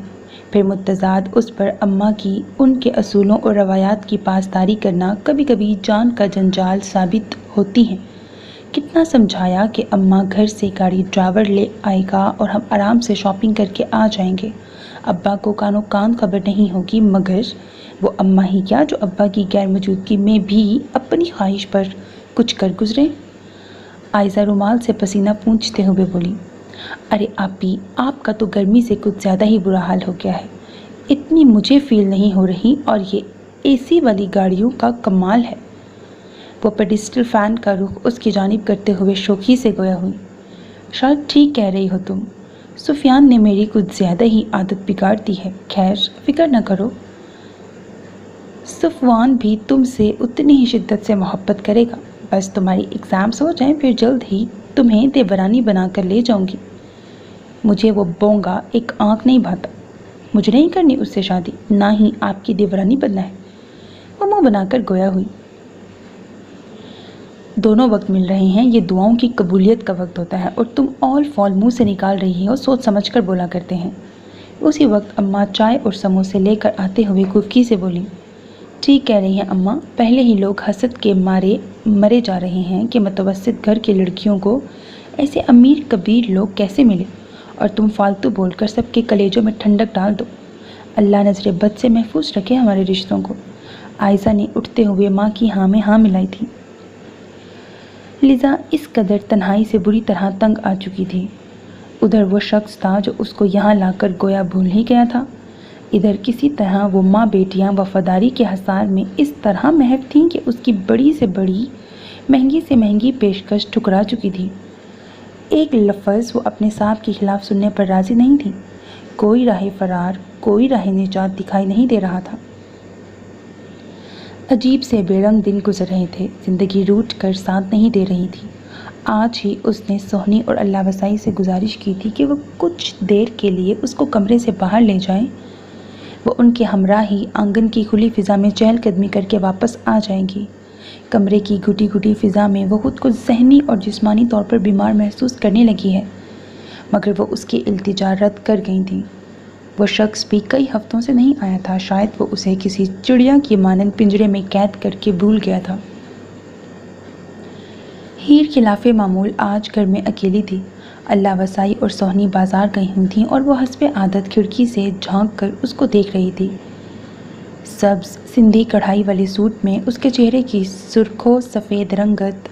Speaker 1: پھر متضاد اس پر اماں کی ان کے اصولوں اور روایات کی پاسداری کرنا کبھی کبھی جان کا جنجال ثابت ہوتی ہیں۔ کتنا سمجھایا کہ اماں گھر سے گاڑی ڈرائیور لے آئے گا اور ہم آرام سے شاپنگ کر کے آ جائیں گے، ابا کو کانوں کان خبر نہیں ہوگی، مگر وہ اماں ہی کیا جو ابا کی غیر موجودگی میں بھی اپنی خواہش پر کچھ کر گزرے۔ عائزہ رومال سے پسینہ پونچھتے ہوئے بولی، ارے آپی، آپ کا تو گرمی سے کچھ زیادہ ہی برا حال ہو گیا ہے، اتنی مجھے فیل نہیں ہو رہی، اور یہ اے سی والی گاڑیوں کا کمال ہے۔ وہ پیڈسٹل فین کا رخ اس کی جانب کرتے ہوئے شوخی سے گویا ہوئی، شاید ٹھیک کہہ رہی ہو تم، سفیان نے میری کچھ زیادہ ہی عادت بگاڑ دی ہے، خیر فکر نہ کرو، صفوان بھی تم سے اتنی ہی شدت سے محبت کرے گا، بس تمہاری ایگزامز ہو جائیں پھر جلد ہی تمہیں دیورانی بنا کر لے جاؤں گی۔ مجھے وہ بونگا ایک آنکھ نہیں بھاتا، مجھے نہیں کرنی اس سے شادی، نہ ہی آپ کی دیورانی بننا ہے، وہ منہ بنا کر گویا ہوئی۔ دونوں وقت مل رہے ہیں، یہ دعاؤں کی قبولیت کا وقت ہوتا ہے، اور تم آل فال منہ سے نکال رہی ہو، سوچ سمجھ کر بولا کرتے ہیں۔ اسی وقت اماں چائے اور سموسے لے کر آتے ہوئے خفگی سے بولی، ٹھیک کہہ رہی ہیں اماں، پہلے ہی لوگ حسد کے مارے مرے جا رہے ہیں کہ متوسط گھر کی لڑکیوں کو ایسے امیر کبیر لوگ کیسے ملے، اور تم فالتو بول کر سب کے کلیجوں میں ٹھنڈک ڈال دو۔ اللہ نظر بد سے محفوظ رکھے ہمارے رشتوں کو۔ عائزہ نے اٹھتے ہوئے ماں کی ہاں میں ہاں ملائی تھی۔ لذا اس قدر تنہائی سے بری طرح تنگ آ چکی تھی۔ ادھر وہ شخص تھا جو اس کو یہاں لا کر گویا بھول ہی گیا تھا، ادھر کسی طرح وہ ماں بیٹیاں وفاداری کے حصار میں اس طرح محو تھیں کہ اس کی بڑی سے بڑی مہنگی سے مہنگی پیشکش ٹھکرا چکی تھی۔ ایک لفظ وہ اپنے صاحب کے خلاف سننے پر راضی نہیں تھی، کوئی راہ فرار، کوئی راہ نجات دکھائی نہیں دے رہا تھا۔ عجیب سے بے رنگ دن گزر رہے تھے، زندگی روٹ کر ساتھ نہیں دے رہی تھی۔ آج ہی اس نے سہنی اور اللہ وسائی سے گزارش کی تھی کہ وہ کچھ دیر کے لیے اس کو کمرے سے باہر لے جائیں، وہ ان کے ہمراہ ہی آنگن کی کھلی فضا میں چہل قدمی کر کے واپس آ جائیں گی۔ کمرے کی گھٹی گھٹی فضا میں وہ خود کو ذہنی اور جسمانی طور پر بیمار محسوس کرنے لگی ہے، مگر وہ اس کی التجا رد کر گئی تھی۔ وہ شخص بھی کئی ہفتوں سے نہیں آیا تھا، شاید وہ اسے کسی چڑیا کی مانند پنجرے میں قید کر کے بھول گیا تھا۔ ہیر خلاف معمول آج گھر میں اکیلی تھی، اللہ وسائی اور سہنی بازار گئی ہوئی تھیں اور وہ حسب عادت کھڑکی سے جھانک کر اس کو دیکھ رہی تھی۔ سبز سندھی کڑھائی والے سوٹ میں اس کے چہرے کی سرخ و سفید رنگت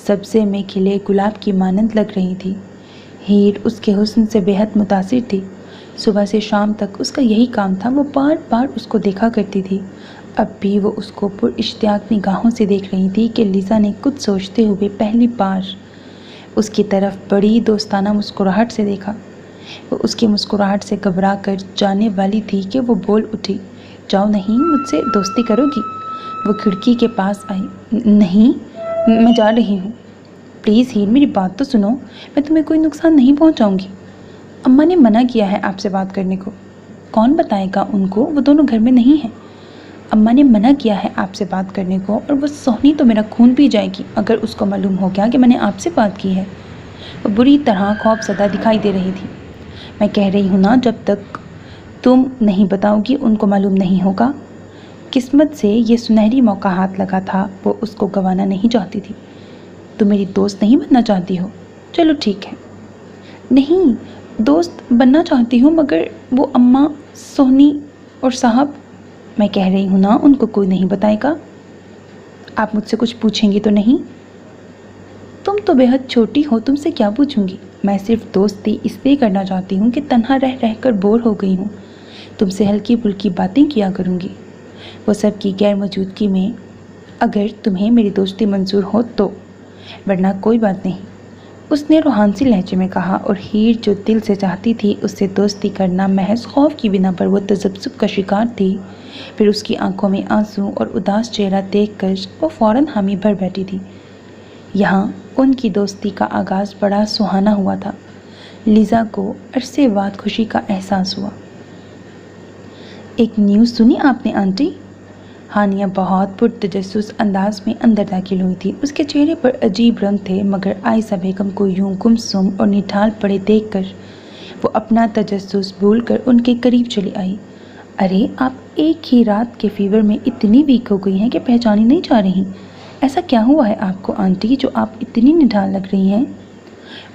Speaker 1: سبزے میں کھلے گلاب کی مانند لگ رہی تھی۔ ہیر اس کے حسن سے بے حد متاثر تھی، صبح سے شام تک اس کا یہی کام تھا، وہ بار بار اس کو دیکھا کرتی تھی۔ اب بھی وہ اس کو پر اشتیاق نگاہوں سے دیکھ رہی تھی کہ لیزا نے کچھ سوچتے ہوئے پہلی بار اس کی طرف بڑی دوستانہ مسکراہٹ سے دیکھا۔ وہ اس کی مسکراہٹ سے گھبرا کر جانے والی تھی کہ وہ بول اٹھی، جاؤ نہیں، مجھ سے دوستی کرو گی؟ وہ کھڑکی کے پاس آئی، نہیں میں جا رہی ہوں، پلیز ہیر میری بات تو سنو، میں تمہیں کوئی نقصان نہیں پہنچاؤں گی، اماں نے منع کیا ہے آپ سے بات کرنے کو۔ کون بتائے گا ان کو، وہ دونوں گھر میں نہیں ہیں، اماں نے منع کیا ہے آپ سے بات کرنے کو، اور وہ سہنی تو میرا خون پی جائے گی اگر اس کو معلوم ہو گیا کہ میں نے آپ سے بات کی ہے۔ وہ بری طرح خوف زدہ دکھائی دے رہی تھی۔ میں کہہ رہی ہوں نا، جب تک تم نہیں بتاؤ گی ان کو معلوم نہیں ہوگا۔ قسمت سے یہ سنہری موقع ہاتھ لگا تھا، وہ اس کو گنوانا نہیں چاہتی تھی۔ تم میری دوست نہیں بننا چاہتی ہو؟ چلو ٹھیک ہے، نہیں دوست بننا چاہتی ہوں، مگر وہ اماں، سہنی اور صاحب، میں کہہ رہی ہوں نا ان کو کوئی نہیں بتائے گا۔ آپ مجھ سے کچھ پوچھیں گی تو نہیں؟ تم تو بے حد چھوٹی ہو، تم سے کیا پوچھوں گی؟ میں صرف دوستی اس لیے کرنا چاہتی ہوں کہ تنہا رہ رہ کر بور ہو گئی ہوں، تم سے ہلکی پھلکی باتیں کیا کروں گی، وہ سب کی غیر موجودگی میں، اگر تمہیں میری دوستی منظور ہو تو، ورنہ کوئی بات نہیں، اس نے روحانسی لہجے میں کہا، اور ہیر جو دل سے چاہتی تھی اس سے دوستی کرنا، محض خوف کی بنا پر وہ تذبذب کا شکار تھی، پھر اس کی آنکھوں میں آنسو اور اداس چہرہ دیکھ کر وہ فوراً حامی بھر بیٹھی تھی۔ یہاں ان کی دوستی کا آغاز بڑا سہانا ہوا تھا۔ لیزا کو عرصے بعد خوشی کا احساس ہوا۔ ایک نیوز سنی آپ نے آنٹی؟ ہانیہ بہت پرتجسس انداز میں اندر داخل ہوئی تھی، اس کے چہرے پر عجیب رنگ تھے، مگر عائشہ بیگم کو یوں گمسم اور نڈھال پڑے دیکھ کر وہ اپنا تجسس بھول کر ان کے قریب چلی آئی۔ ارے آپ ایک ہی رات کے فیور میں اتنی ویک ہو گئی ہیں کہ پہچانی نہیں جا رہی، ایسا کیا ہوا ہے آپ کو آنٹی جو آپ اتنی نڈھال لگ رہی ہیں؟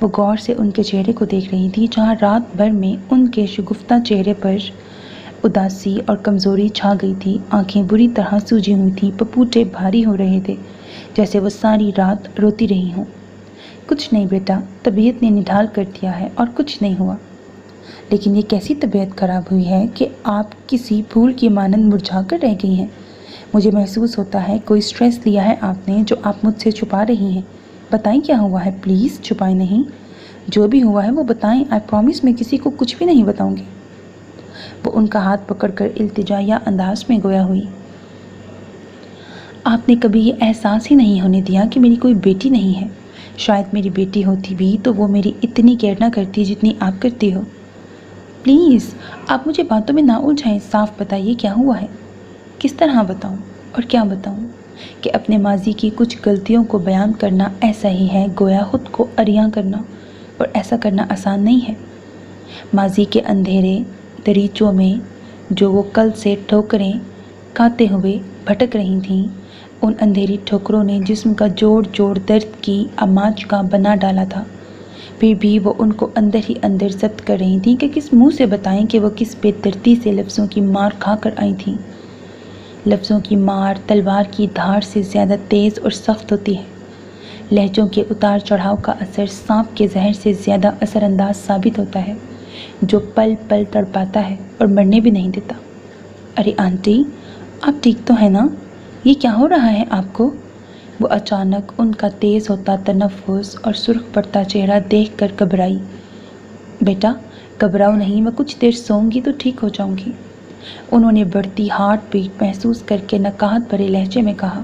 Speaker 1: وہ غور سے ان کے چہرے کو دیکھ رہی تھی جہاں رات بھر میں ان کے شگفتہ چہرے پر اداسی اور کمزوری چھا گئی تھی۔ آنکھیں بری طرح سوجی ہوئی تھیں، پپوٹے بھاری ہو رہے تھے جیسے وہ ساری رات روتی رہی ہوں۔ کچھ نہیں بیٹا، طبیعت نے نڈھال کر دیا ہے اور کچھ نہیں ہوا۔ لیکن یہ کیسی طبیعت خراب ہوئی ہے کہ آپ کسی پھول کی مانند مرجھا کر رہ گئی ہیں؟ مجھے محسوس ہوتا ہے کوئی سٹریس لیا ہے آپ نے جو آپ مجھ سے چھپا رہی ہیں۔ بتائیں کیا ہوا ہے، پلیز چھپائیں نہیں۔ جو بھی ہوا ہے وہ بتائیں، آئی پرومس میں کسی کو کچھ بھی نہیں بتاؤں گی۔ وہ ان کا ہاتھ پکڑ کر التجائیہ انداز میں گویا ہوئی۔ آپ نے کبھی یہ احساس ہی نہیں ہونے دیا کہ میری کوئی بیٹی نہیں ہے۔ شاید میری بیٹی ہوتی بھی تو وہ میری اتنی کیئر نہ کرتی جتنی آپ کرتی ہو۔ پلیز آپ مجھے باتوں میں نہ الجھائیں، صاف بتائیے کیا ہوا ہے۔ کس طرح بتاؤں اور کیا بتاؤں کہ اپنے ماضی کی کچھ غلطیوں کو بیان کرنا ایسا ہی ہے گویا خود کو عریاں کرنا، اور ایسا کرنا آسان نہیں ہے۔ ماضی کے اندھیرے دریچوں میں جو وہ کل سے ٹھوکریں کھاتے ہوئے بھٹک رہی تھیں، ان اندھیری ٹھوکروں نے جسم کا جوڑ جوڑ درد کی آماج کا بنا ڈالا تھا۔ پھر بھی وہ ان کو اندر ہی اندر ضبط کر رہی تھیں کہ کس منہ سے بتائیں کہ وہ کس بے دردی سے لفظوں کی مار کھا کر آئی تھیں۔ لفظوں کی مار تلوار کی دھار سے زیادہ تیز اور سخت ہوتی ہے۔ لہجوں کے اتار چڑھاؤ کا اثر سانپ کے زہر سے زیادہ اثر انداز ثابت ہوتا ہے، جو پل پل تڑپاتا ہے اور مرنے بھی نہیں دیتا۔ ارے آنٹی، آپ ٹھیک تو ہیں نا؟ یہ کیا ہو رہا ہے آپ کو؟ وہ اچانک ان کا تیز ہوتا تنفس اور سرخ پڑتا چہرہ دیکھ کر گھبرائی۔ بیٹا گھبراؤ نہیں، میں کچھ دیر سوؤں گی تو ٹھیک ہو جاؤں گی، انہوں نے بڑھتی ہارٹ بیٹ محسوس کر کے نکاہت بھرے لہجے میں کہا،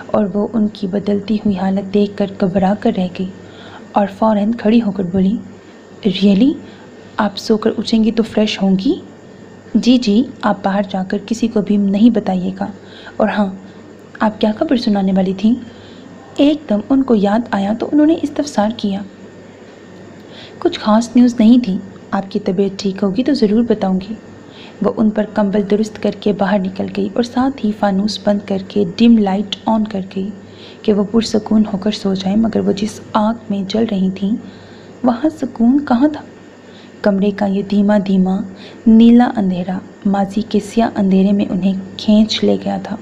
Speaker 1: اور وہ ان کی بدلتی ہوئی حالت دیکھ کر گھبرا کر رہ گئی اور فوراً کھڑی ہو کر بولی، ریئلی آپ سو کر اٹھیں گی تو فریش ہوں گی؟ جی جی، آپ باہر جا کر کسی کو بھی نہیں بتائیے گا۔ اور ہاں، آپ کیا خبر سنانے والی تھیں؟ ایک دم ان کو یاد آیا تو انہوں نے استفسار کیا۔ کچھ خاص نیوز نہیں تھی، آپ کی طبیعت ٹھیک ہوگی تو ضرور بتاؤں گی۔ وہ ان پر کمبل درست کر کے باہر نکل گئی اور ساتھ ہی فانوس بند کر کے ڈم لائٹ آن کر گئی کہ وہ پرسکون ہو کر سو جائیں، مگر وہ جس آگ میں جل رہی تھیں وہاں سکون کہاں تھا؟ کمرے کا یہ دھیما دھیما نیلا اندھیرا ماضی کے سیاہ اندھیرے میں انہیں کھینچ لے گیا تھا۔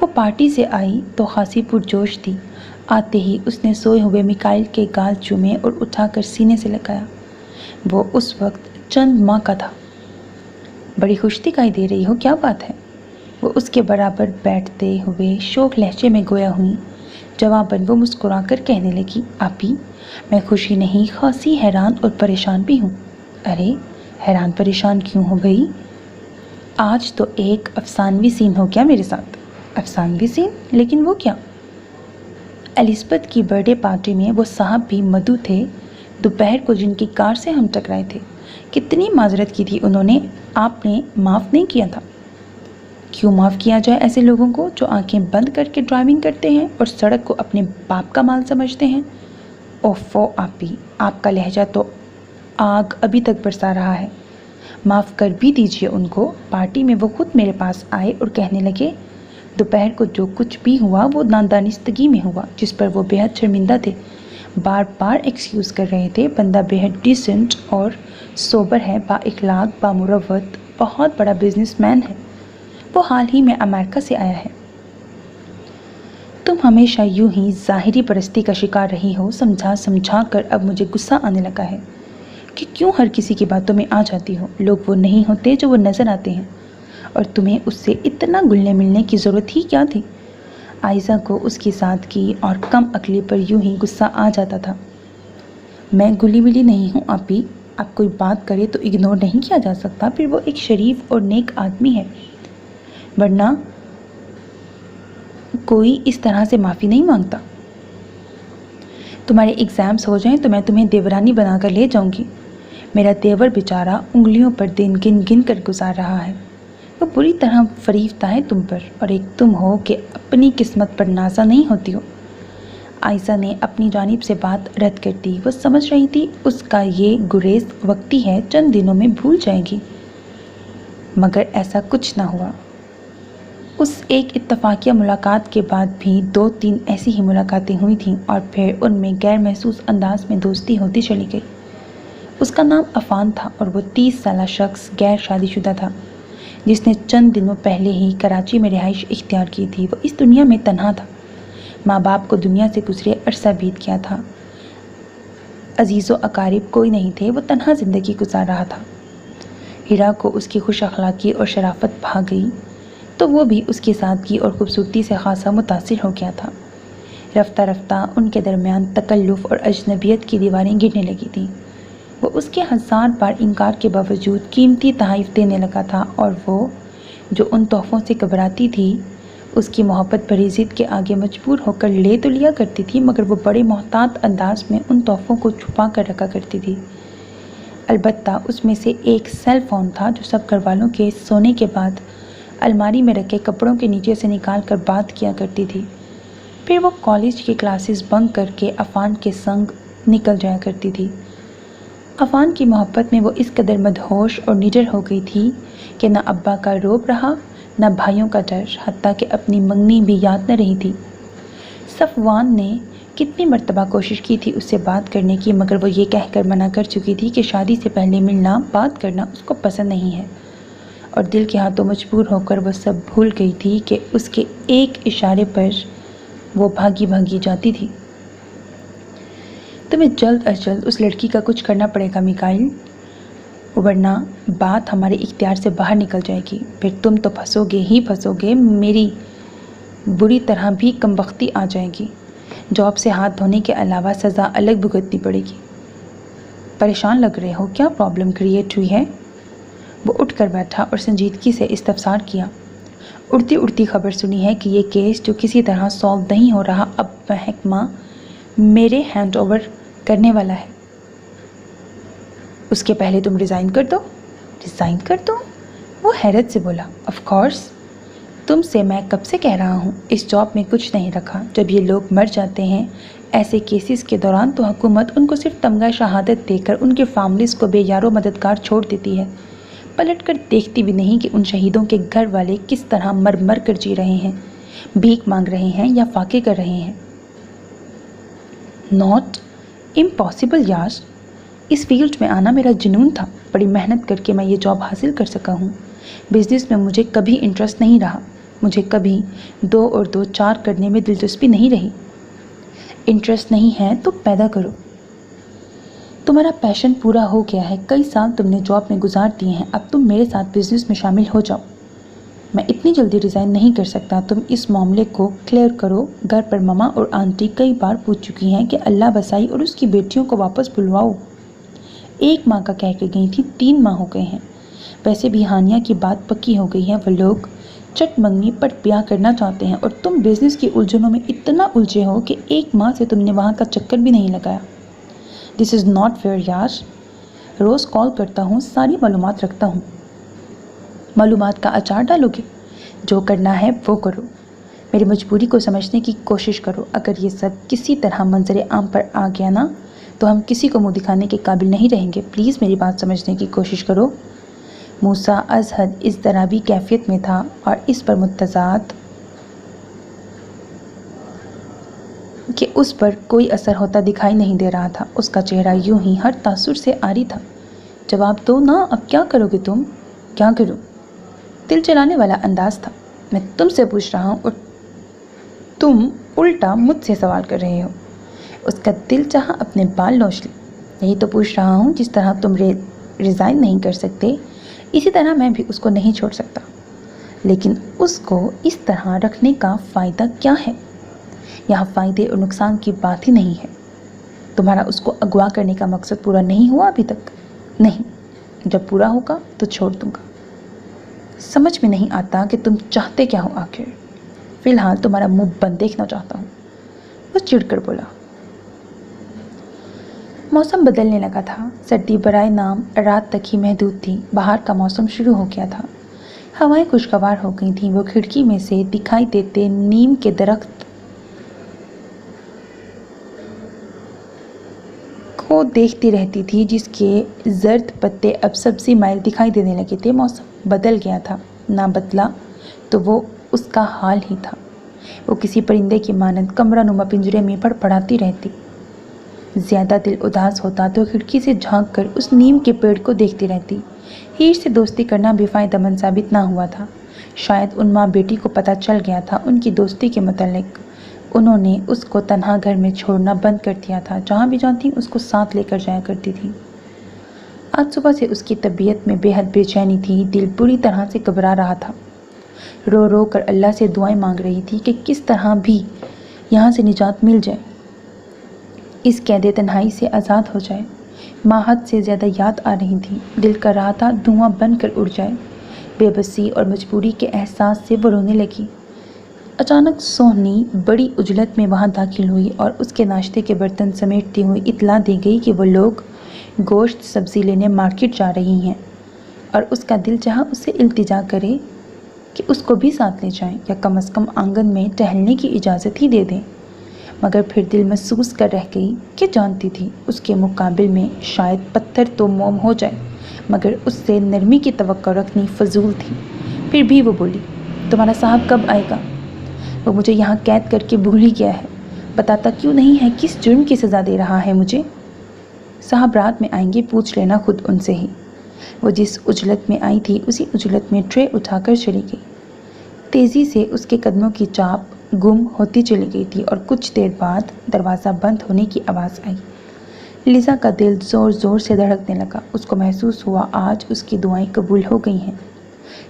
Speaker 1: وہ پارٹی سے آئی تو خاصی پرجوش تھی۔ آتے ہی اس نے سوئے ہوئے میکائل کے گال چومے اور اٹھا کر سینے سے لگایا۔ وہ اس وقت چند ماہ کا تھا۔ بڑی خوش دکھائی دے رہی ہو، کیا بات ہے؟ وہ اس کے برابر بیٹھتے ہوئے شوق لہجے میں گویا ہوئی۔ جواباً وہ مسکرا کر کہنے لگی، آپی میں خوشی نہیں، خاصی حیران اور پریشان بھی ہوں۔ ارے حیران پریشان کیوں ہو گئی؟ آج تو ایک افسانوی سین ہو گیا میرے ساتھ۔ افسانوی سین؟ لیکن وہ کیا؟ الزبتھ کی برتھ ڈے پارٹی میں وہ صاحب بھی مدعو تھے دوپہر کو جن کی کار سے ہم ٹکرائے تھے۔ کتنی معذرت کی تھی انہوں نے، آپ نے معاف نہیں کیا تھا۔ کیوں معاف کیا جائے ایسے لوگوں کو جو آنکھیں بند کر کے ڈرائیونگ کرتے ہیں اور سڑک کو اپنے باپ کا مال سمجھتے ہیں؟ اوفو آپی، آپ کا لہجہ تو آگ ابھی تک برسا رہا ہے۔ معاف کر بھی دیجیے ان کو۔ پارٹی میں وہ خود میرے پاس آئے اور کہنے لگے دوپہر کو جو کچھ بھی ہوا وہ نادانستگی میں ہوا، جس پر وہ بے حد شرمندہ تھے۔ بار بار ایکسکیوز کر رہے تھے۔ بندہ بے حد ڈیسنٹ اور سوبر ہے، با اخلاق، با مروت، بہت بڑا بزنس مین ہے۔ وہ حال ہی میں امریکہ سے آیا ہے۔ تم ہمیشہ یوں ہی ظاہری پرستی کا شکار رہی ہو، سمجھا سمجھا کر اب مجھے غصہ آنے لگا ہے کہ کیوں ہر کسی کی باتوں میں آ جاتی ہو۔ لوگ وہ نہیں ہوتے جو وہ نظر آتے ہیں، اور تمہیں اس سے اتنا گلنے ملنے کی ضرورت ہی کیا تھی؟ عائزہ کو اس کی سادگی اور کم عقلی پر یوں ہی غصہ آ جاتا تھا۔ میں گلی ملی نہیں ہوں آپی، اب کوئی بات کرے تو اگنور نہیں کیا جا سکتا، پھر وہ ایک شریف اور نیک آدمی ہے، ورنہ کوئی اس طرح سے معافی نہیں مانگتا۔ تمہارے ایگزامز ہو جائیں تو میں تمہیں دیورانی بنا کر لے جاؤں گی۔ میرا دیور بیچارہ انگلیوں پر دن گن گن کر گزار رہا ہے۔ وہ بری طرح فریفتہ ہے تم پر، اور ایک تم ہو کہ اپنی قسمت پر نازا نہیں ہوتی ہو۔ عائزہ نے اپنی جانب سے بات رد کر دی۔ وہ سمجھ رہی تھی اس کا یہ گریز وقتی ہے، چند دنوں میں بھول جائے گی، مگر ایسا کچھ نہ ہوا۔ اس ایک اتفاقیہ ملاقات کے بعد بھی 2-3 ایسی ہی ملاقاتیں ہوئی تھیں اور پھر ان میں غیر محسوس انداز میں دوستی ہوتی چلی گئی۔ اس کا نام عفان تھا اور وہ 30 سالہ شخص غیر شادی شدہ تھا جس نے چند دنوں پہلے ہی کراچی میں رہائش اختیار کی تھی۔ وہ اس دنیا میں تنہا تھا، ماں باپ کو دنیا سے گزرے عرصہ بیت گیا تھا، عزیز و اقارب کوئی نہیں تھے، وہ تنہا زندگی گزار رہا تھا۔ ہیرا کو اس کی خوش اخلاقی اور شرافت بھا گئی تو وہ بھی اس کی سادگی اور خوبصورتی سے خاصا متاثر ہو گیا تھا۔ رفتہ رفتہ ان کے درمیان تکلف اور اجنبیت کی دیواریں گرنے لگی تھیں۔ وہ اس کے 1000 بار انکار کے باوجود قیمتی تحائف دینے لگا تھا اور وہ جو ان تحفوں سے گھبراتی تھی اس کی محبت بھری ضد کے آگے مجبور ہو کر لے تو لیا کرتی تھی، مگر وہ بڑے محتاط انداز میں ان تحفوں کو چھپا کر رکھا کرتی تھی۔ البتہ اس میں سے ایک سیل فون تھا جو سب گھر والوں کے سونے کے بعد الماری میں رکھے کپڑوں کے نیچے سے نکال کر بات کیا کرتی تھی۔ پھر وہ کالج کی کلاسز بنک کر کے عفان کے سنگ نکل جایا کرتی تھی۔ عفان کی محبت میں وہ اس قدر مدہوش اور نڈر ہو گئی تھی کہ نہ ابا کا روب رہا، نہ بھائیوں کا ڈر، حتیٰ کہ اپنی منگنی بھی یاد نہ رہی تھی۔ صفوان نے کتنی مرتبہ کوشش کی تھی اس سے بات کرنے کی، مگر وہ یہ کہہ کر منع کر چکی تھی کہ شادی سے پہلے ملنا، بات کرنا اس کو پسند نہیں ہے، اور دل کے ہاتھوں مجبور ہو کر وہ سب بھول گئی تھی کہ اس کے ایک اشارے پر وہ بھاگی بھاگی جاتی تھی۔ تمہیں جلد از جلد اس لڑکی کا کچھ کرنا پڑے گا میکائل، ورنہ بات ہمارے اختیار سے باہر نکل جائے گی، پھر تم تو پھنسو گے ہی پھنسو گے، میری بری طرح بھی کمبختی آ جائے گی، جاب سے ہاتھ دھونے کے علاوہ سزا الگ بھگتنی پڑے گی۔ پریشان لگ رہے ہو، کیا پرابلم کریٹ ہوئی ہے؟ وہ اٹھ کر بیٹھا اور سنجیدگی سے استفسار کیا۔ اڑتی اڑتی خبر سنی ہے کہ یہ کیس جو کسی طرح سالو نہیں ہو رہا اب محکمہ میرے ہینڈ اوور کرنے والا ہے۔ اس کے پہلے تم ریزائن کر دو۔ ریزائن کر دو؟ وہ حیرت سے بولا۔ آف کورس، تم سے میں کب سے کہہ رہا ہوں، اس جاب میں کچھ نہیں رکھا۔ جب یہ لوگ مر جاتے ہیں ایسے کیسز کے دوران تو حکومت ان کو صرف تمغہ شہادت دے کر ان کے فیملیز کو بے یار و مددگار چھوڑ دیتی ہے، پلٹ کر دیکھتی بھی نہیں کہ ان شہیدوں کے گھر والے کس طرح مر مر کر جی رہے ہیں، بھیک مانگ رہے ہیں یا فاقے کر رہے ہیں۔ ناٹ امپاسبل یار، اس فیلڈ میں آنا میرا جنون تھا، بڑی محنت کر کے میں یہ جاب حاصل کر سکا ہوں۔ بزنس میں مجھے کبھی انٹرسٹ نہیں رہا، مجھے کبھی 2 اور 2 4 کرنے میں دلچسپی نہیں رہی۔ انٹرسٹ نہیں ہے تو پیدا کرو۔ تمہارا پیشن پورا ہو گیا ہے، کئی سال تم نے جاب میں گزار دیے ہیں، اب تم میرے ساتھ بزنس میں شامل ہو جاؤ۔ میں اتنی جلدی ریزائن نہیں کر سکتا، تم اس معاملے کو کلیئر کرو۔ گھر پر ماما اور آنٹی کئی بار پوچھ چکی ہیں کہ اللہ بسائی اور اس کی بیٹیوں کو واپس بلواؤ۔ 1 ماہ کا کہہ کے گئی تھی، 3 ماہ ہو گئے ہیں۔ ویسے بھی ہانیہ کی بات پکی ہو گئی ہے، وہ لوگ چٹ منگنی پر بیاہ کرنا چاہتے ہیں اور تم بزنس کی الجھنوں میں اتنا الجھے ہو کہ 1 ماہ سے تم نے وہاں کا چکر بھی نہیں لگایا۔ دس از ناٹ فیئر یار، روز کال کرتا ہوں، ساری معلومات رکھتا ہوں۔ معلومات کا اچار ڈالو گے؟ جو کرنا ہے وہ کرو، میری مجبوری کو سمجھنے کی کوشش کرو۔ اگر یہ سب کسی طرح منظر عام پر آ گیا نا تو ہم کسی کو منہ دکھانے کے قابل نہیں رہیں گے، پلیز میری بات سمجھنے کی کوشش کرو۔ موسیٰ از حد اضطرابی کیفیت میں تھا اور اس پر متضاد کہ اس پر کوئی اثر ہوتا دکھائی نہیں دے رہا تھا۔ اس کا چہرہ یوں ہی ہر تاثر سے عاری تھا۔ جواب دو نا، اب کیا کرو گے تم؟ کیا کروں؟ دل جلانے والا انداز تھا۔ میں تم سے پوچھ رہا ہوں اور تم الٹا مجھ سے سوال کر رہے ہو۔ اس کا دل چاہا اپنے بال نوچ لی۔ یہی تو پوچھ رہا ہوں، جس طرح تم ریزائن نہیں کر سکتے اسی طرح میں بھی اس کو نہیں چھوڑ سکتا، لیکن اس کو اس طرح رکھنے کا فائدہ کیا ہے؟ یہاں فائدے اور نقصان کی بات ہی نہیں ہے۔ تمہارا اس کو اغوا کرنے کا مقصد پورا نہیں ہوا ابھی تک؟ نہیں، جب پورا ہوگا تو چھوڑ دوں گا۔ سمجھ میں نہیں آتا کہ تم چاہتے کیا ہو آخر؟ فی الحال تمہارا منہ بند دیکھنا چاہتا ہوں، وہ چڑ کر بولا۔ موسم بدلنے لگا تھا، سردی برائے نام رات تک ہی محدود تھی، بہار کا موسم شروع ہو گیا تھا، ہوائیں خوشگوار ہو گئی تھیں۔ وہ کھڑکی میں سے دکھائی دیتے نیم کے درخت کو دیکھتی رہتی تھی، جس کے زرد پتے اب سبزی مائل دکھائی دینے لگے تھے۔ موسم بدل گیا تھا، نہ بدلا تو وہ اس کا حال ہی تھا۔ وہ کسی پرندے کی مانند کمرہ نما پنجرے میں پڑپڑاتی رہتی۔ زیادہ دل اداس ہوتا تو کھڑکی سے جھانک کر اس نیم کے پیڑ کو دیکھتی رہتی۔ ہیر سے دوستی کرنا بھی فائدہ مند ثابت نہ ہوا تھا۔ شاید ان ماں بیٹی کو پتہ چل گیا تھا ان کی دوستی کے متعلق۔ انہوں نے اس کو تنہا گھر میں چھوڑنا بند کر دیا تھا، جہاں بھی جاتی اس کو ساتھ لے کر جایا کرتی تھی۔ آج صبح سے اس کی طبیعت میں بے حد بے چینی تھی، دل بری طرح سے گھبرا رہا تھا۔ رو رو کر اللہ سے دعائیں مانگ رہی تھی کہ کس طرح بھی یہاں سے نجات مل جائے، اس قید تنہائی سے آزاد ہو جائے۔ ماں حد سے زیادہ یاد آ رہی تھی، دل کر رہا تھا دھواں بن کر اڑ جائے۔ بے بسی اور مجبوری کے احساس سے وہ رونے لگی۔ اچانک سونی بڑی عجلت میں وہاں داخل ہوئی اور اس کے ناشتے کے برتن سمیٹتی ہوئی اطلاع دی گئی کہ وہ لوگ گوشت سبزی لینے مارکیٹ جا رہی ہیں، اور اس کا دل چاہا اس سے التجا کرے کہ اس کو بھی ساتھ لے جائیں یا کم از کم آنگن میں ٹہلنے کی اجازت ہی دے دیں، مگر پھر دل محسوس کر رہ گئی کہ جانتی تھی اس کے مقابل میں شاید پتھر تو موم ہو جائے، مگر اس سے نرمی کی توقع رکھنی فضول تھی۔ پھر بھی وہ بولی، تمہارا صاحب کب آئے گا؟ وہ مجھے یہاں قید کر کے بھول ہی گیا ہے، بتاتا کیوں نہیں ہے کس جرم کی سزا دے رہا ہے مجھے؟ صاحب رات میں آئیں گے، پوچھ لینا خود ان سے ہی۔ وہ جس عجلت میں آئی تھی اسی عجلت میں ٹرے اٹھا کر چلی گئی۔ تیزی سے اس کے قدموں کی چاپ گم ہوتی چلی گئی تھی اور کچھ دیر بعد دروازہ بند ہونے کی آواز آئی۔ لیزا کا دل زور زور سے دھڑکنے لگا۔ اس کو محسوس ہوا آج اس کی دعائیں قبول ہو گئی ہیں،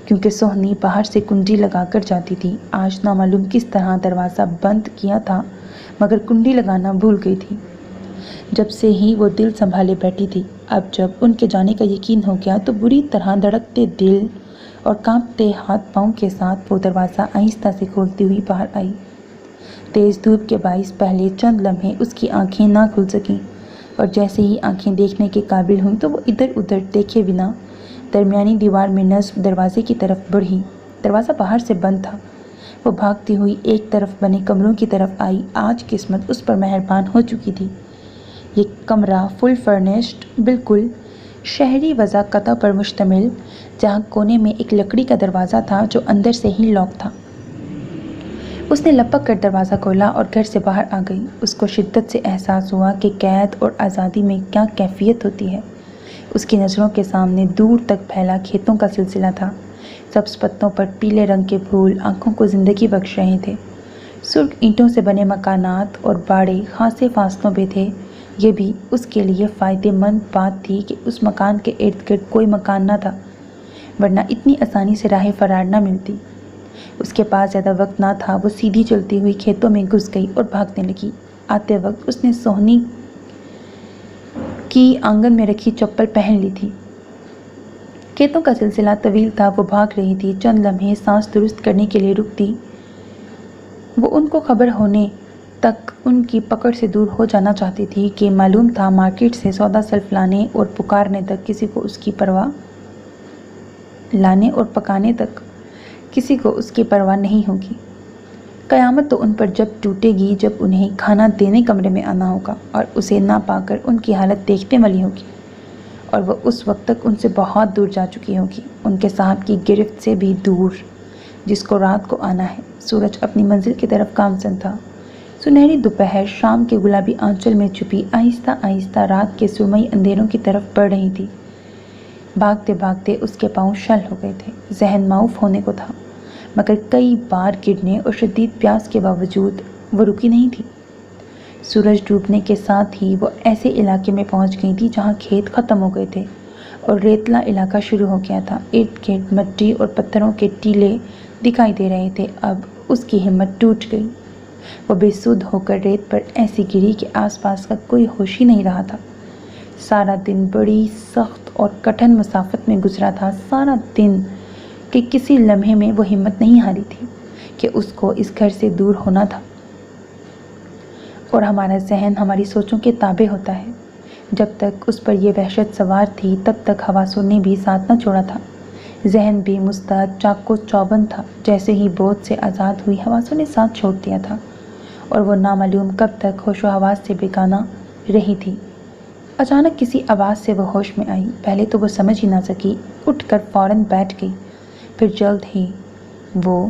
Speaker 1: کیونکہ سونی باہر سے کنڈی لگا کر جاتی تھی۔ آج نامعلوم کس طرح دروازہ بند کیا تھا، مگر کنڈی لگانا بھول گئی تھی۔ جب سے ہی وہ دل سنبھالے بیٹھی تھی، اب جب ان کے جانے کا یقین ہو گیا تو بری طرح دھڑکتے دل اور کانپتے ہاتھ پاؤں کے ساتھ وہ دروازہ آہستہ سے کھولتی ہوئی باہر آئی۔ تیز دھوپ کے باعث پہلے چند لمحے اس کی آنکھیں نہ کھل سکیں، اور جیسے ہی آنکھیں دیکھنے کے قابل ہوئیں تو وہ ادھر ادھر دیکھے بنا درمیانی دیوار میں نصب دروازے کی طرف بڑھی۔ دروازہ باہر سے بند تھا۔ وہ بھاگتی ہوئی ایک طرف بنے کمروں کی طرف آئی۔ آج قسمت اس پر مہربان ہو چکی تھی۔ یہ کمرہ فل فرنشڈ، بالکل شہری وضاقتہ پر مشتمل، جہاں کونے میں ایک لکڑی کا دروازہ تھا جو اندر سے ہی لاک تھا۔ اس نے لپک کر دروازہ کھولا اور گھر سے باہر آ گئی۔ اس کو شدت سے احساس ہوا کہ قید اور آزادی میں کیا کیفیت ہوتی ہے۔ اس کی نظروں کے سامنے دور تک پھیلا کھیتوں کا سلسلہ تھا۔ سبز پتوں پر پیلے رنگ کے پھول آنکھوں کو زندگی بخش رہے تھے۔ سرخ اینٹوں سے بنے مکانات اور باڑے خاصے فاصلوں پہ تھے۔ یہ بھی اس کے لیے فائدہ مند بات تھی کہ اس مکان کے ارد گرد کوئی مکان نہ تھا، ورنہ اتنی آسانی سے راہ فرار نہ ملتی۔ اس کے پاس زیادہ وقت نہ تھا۔ وہ سیدھی چلتی ہوئی کھیتوں میں گھس گئی اور بھاگنے لگی۔ آتے وقت اس نے سونی کی آنگن میں رکھی چپل پہن لی تھی۔ کھیتوں کا سلسلہ طویل تھا۔ وہ بھاگ رہی تھی، چند لمحے سانس درست کرنے کے لیے رکتی۔ وہ ان کو خبر ہونے تک ان کی پکڑ سے دور ہو جانا چاہتی تھی کہ معلوم تھا مارکیٹ سے سودا سلف لانے اور پکارنے تک کسی کو اس کی پرواہ نہیں ہوگی۔ قیامت تو ان پر جب ٹوٹے گی جب انہیں کھانا دینے کمرے میں آنا ہوگا اور اسے نہ پا کر ان کی حالت دیکھنے والی ہوگی، اور وہ اس وقت تک ان سے بہت دور جا چکی ہوگی، ان کے صاحب کی گرفت سے بھی دور، جس کو رات کو آنا ہے۔ سورج اپنی منزل کی طرف گامزن تھا۔ سنہری دوپہر شام کے گلابی آنچل میں چھپی آہستہ آہستہ رات کے سرمئی اندھیروں کی طرف بڑھ رہی تھی۔ بھاگتے بھاگتے اس کے پاؤں شل ہو گئے تھے۔ ذہن معاف ہونے کو تھا، مگر کئی بار گرنے اور شدید پیاس کے باوجود وہ رکی نہیں تھی۔ سورج ڈوبنے کے ساتھ ہی وہ ایسے علاقے میں پہنچ گئی تھی جہاں کھیت ختم ہو گئے تھے اور ریتلا علاقہ شروع ہو گیا تھا۔ ارد گرد مٹی اور پتھروں کے ٹیلے دکھائی دے رہے تھے۔ اب اس کی ہمت ٹوٹ گئی۔ وہ بے سدھ ہو کر ریت پر ایسی گری کہ آس پاس کا کوئی ہوش ہی نہیں رہا تھا۔ سارا دن بڑی سخت اور کٹھن مسافت میں گزرا تھا، سارا دن کہ کسی لمحے میں وہ ہمت نہیں ہاری تھی کہ اس کو اس گھر سے دور ہونا تھا۔ اور ہمارا ذہن ہماری سوچوں کے تابع ہوتا ہے۔ جب تک اس پر یہ وحشت سوار تھی تب تک حواسوں نے بھی ساتھ نہ چھوڑا تھا۔ ذہن بھی مستعد چاق و چوبند تھا۔ جیسے ہی بوجھ سے آزاد ہوئی حواسوں نے ساتھ چھوڑ دیا تھا، اور وہ نامعلوم کب تک ہوش و حواس سے بیگانہ رہی تھی۔ اچانک کسی آواز سے وہ ہوش میں آئی۔ پہلے تو وہ سمجھ ہی نہ سکی، اٹھ کر فوراً بیٹھ گئی۔ پھر جلد ہی وہ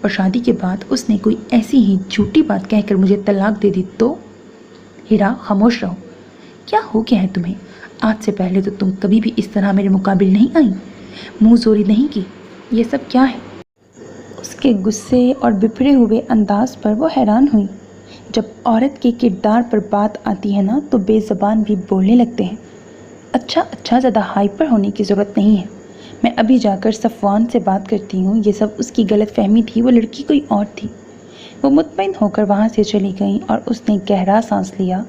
Speaker 1: اور شادی کے بعد اس نے کوئی ایسی ہی جھوٹی بات کہہ کر مجھے طلاق دے دی تو؟ ہیرا خاموش رہو، کیا ہو گیا ہے تمہیں؟ آج سے پہلے تو تم کبھی بھی اس طرح میرے مقابل نہیں آئی، منہ زوری نہیں کی، یہ سب کیا ہے؟ اس کے غصے اور بپھرے ہوئے انداز پر وہ حیران ہوئی۔ جب عورت کے کردار پر بات آتی ہے نا تو بے زبان بھی بولنے لگتے ہیں۔ اچھا زیادہ ہائپر ہونے کی ضرورت نہیں ہے، میں ابھی جا کر صفوان سے بات کرتی ہوں، یہ سب اس کی غلط فہمی تھی، وہ لڑکی کوئی اور تھی۔ وہ مطمئن ہو کر وہاں سے چلی گئیں اور اس نے گہرا سانس لیا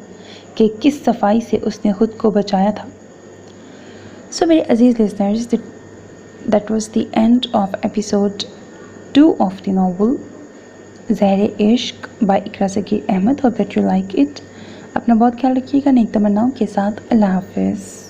Speaker 1: کہ کس صفائی سے اس نے خود کو بچایا تھا۔ سو میرے عزیز listeners, that was the end of episode 2 of the novel زہر عشق by Iqra ذکیر Ahmad. Hope that you like it. اپنا بہت خیال رکھیے گا نیک تمناؤں کے ساتھ. اللہ حافظ.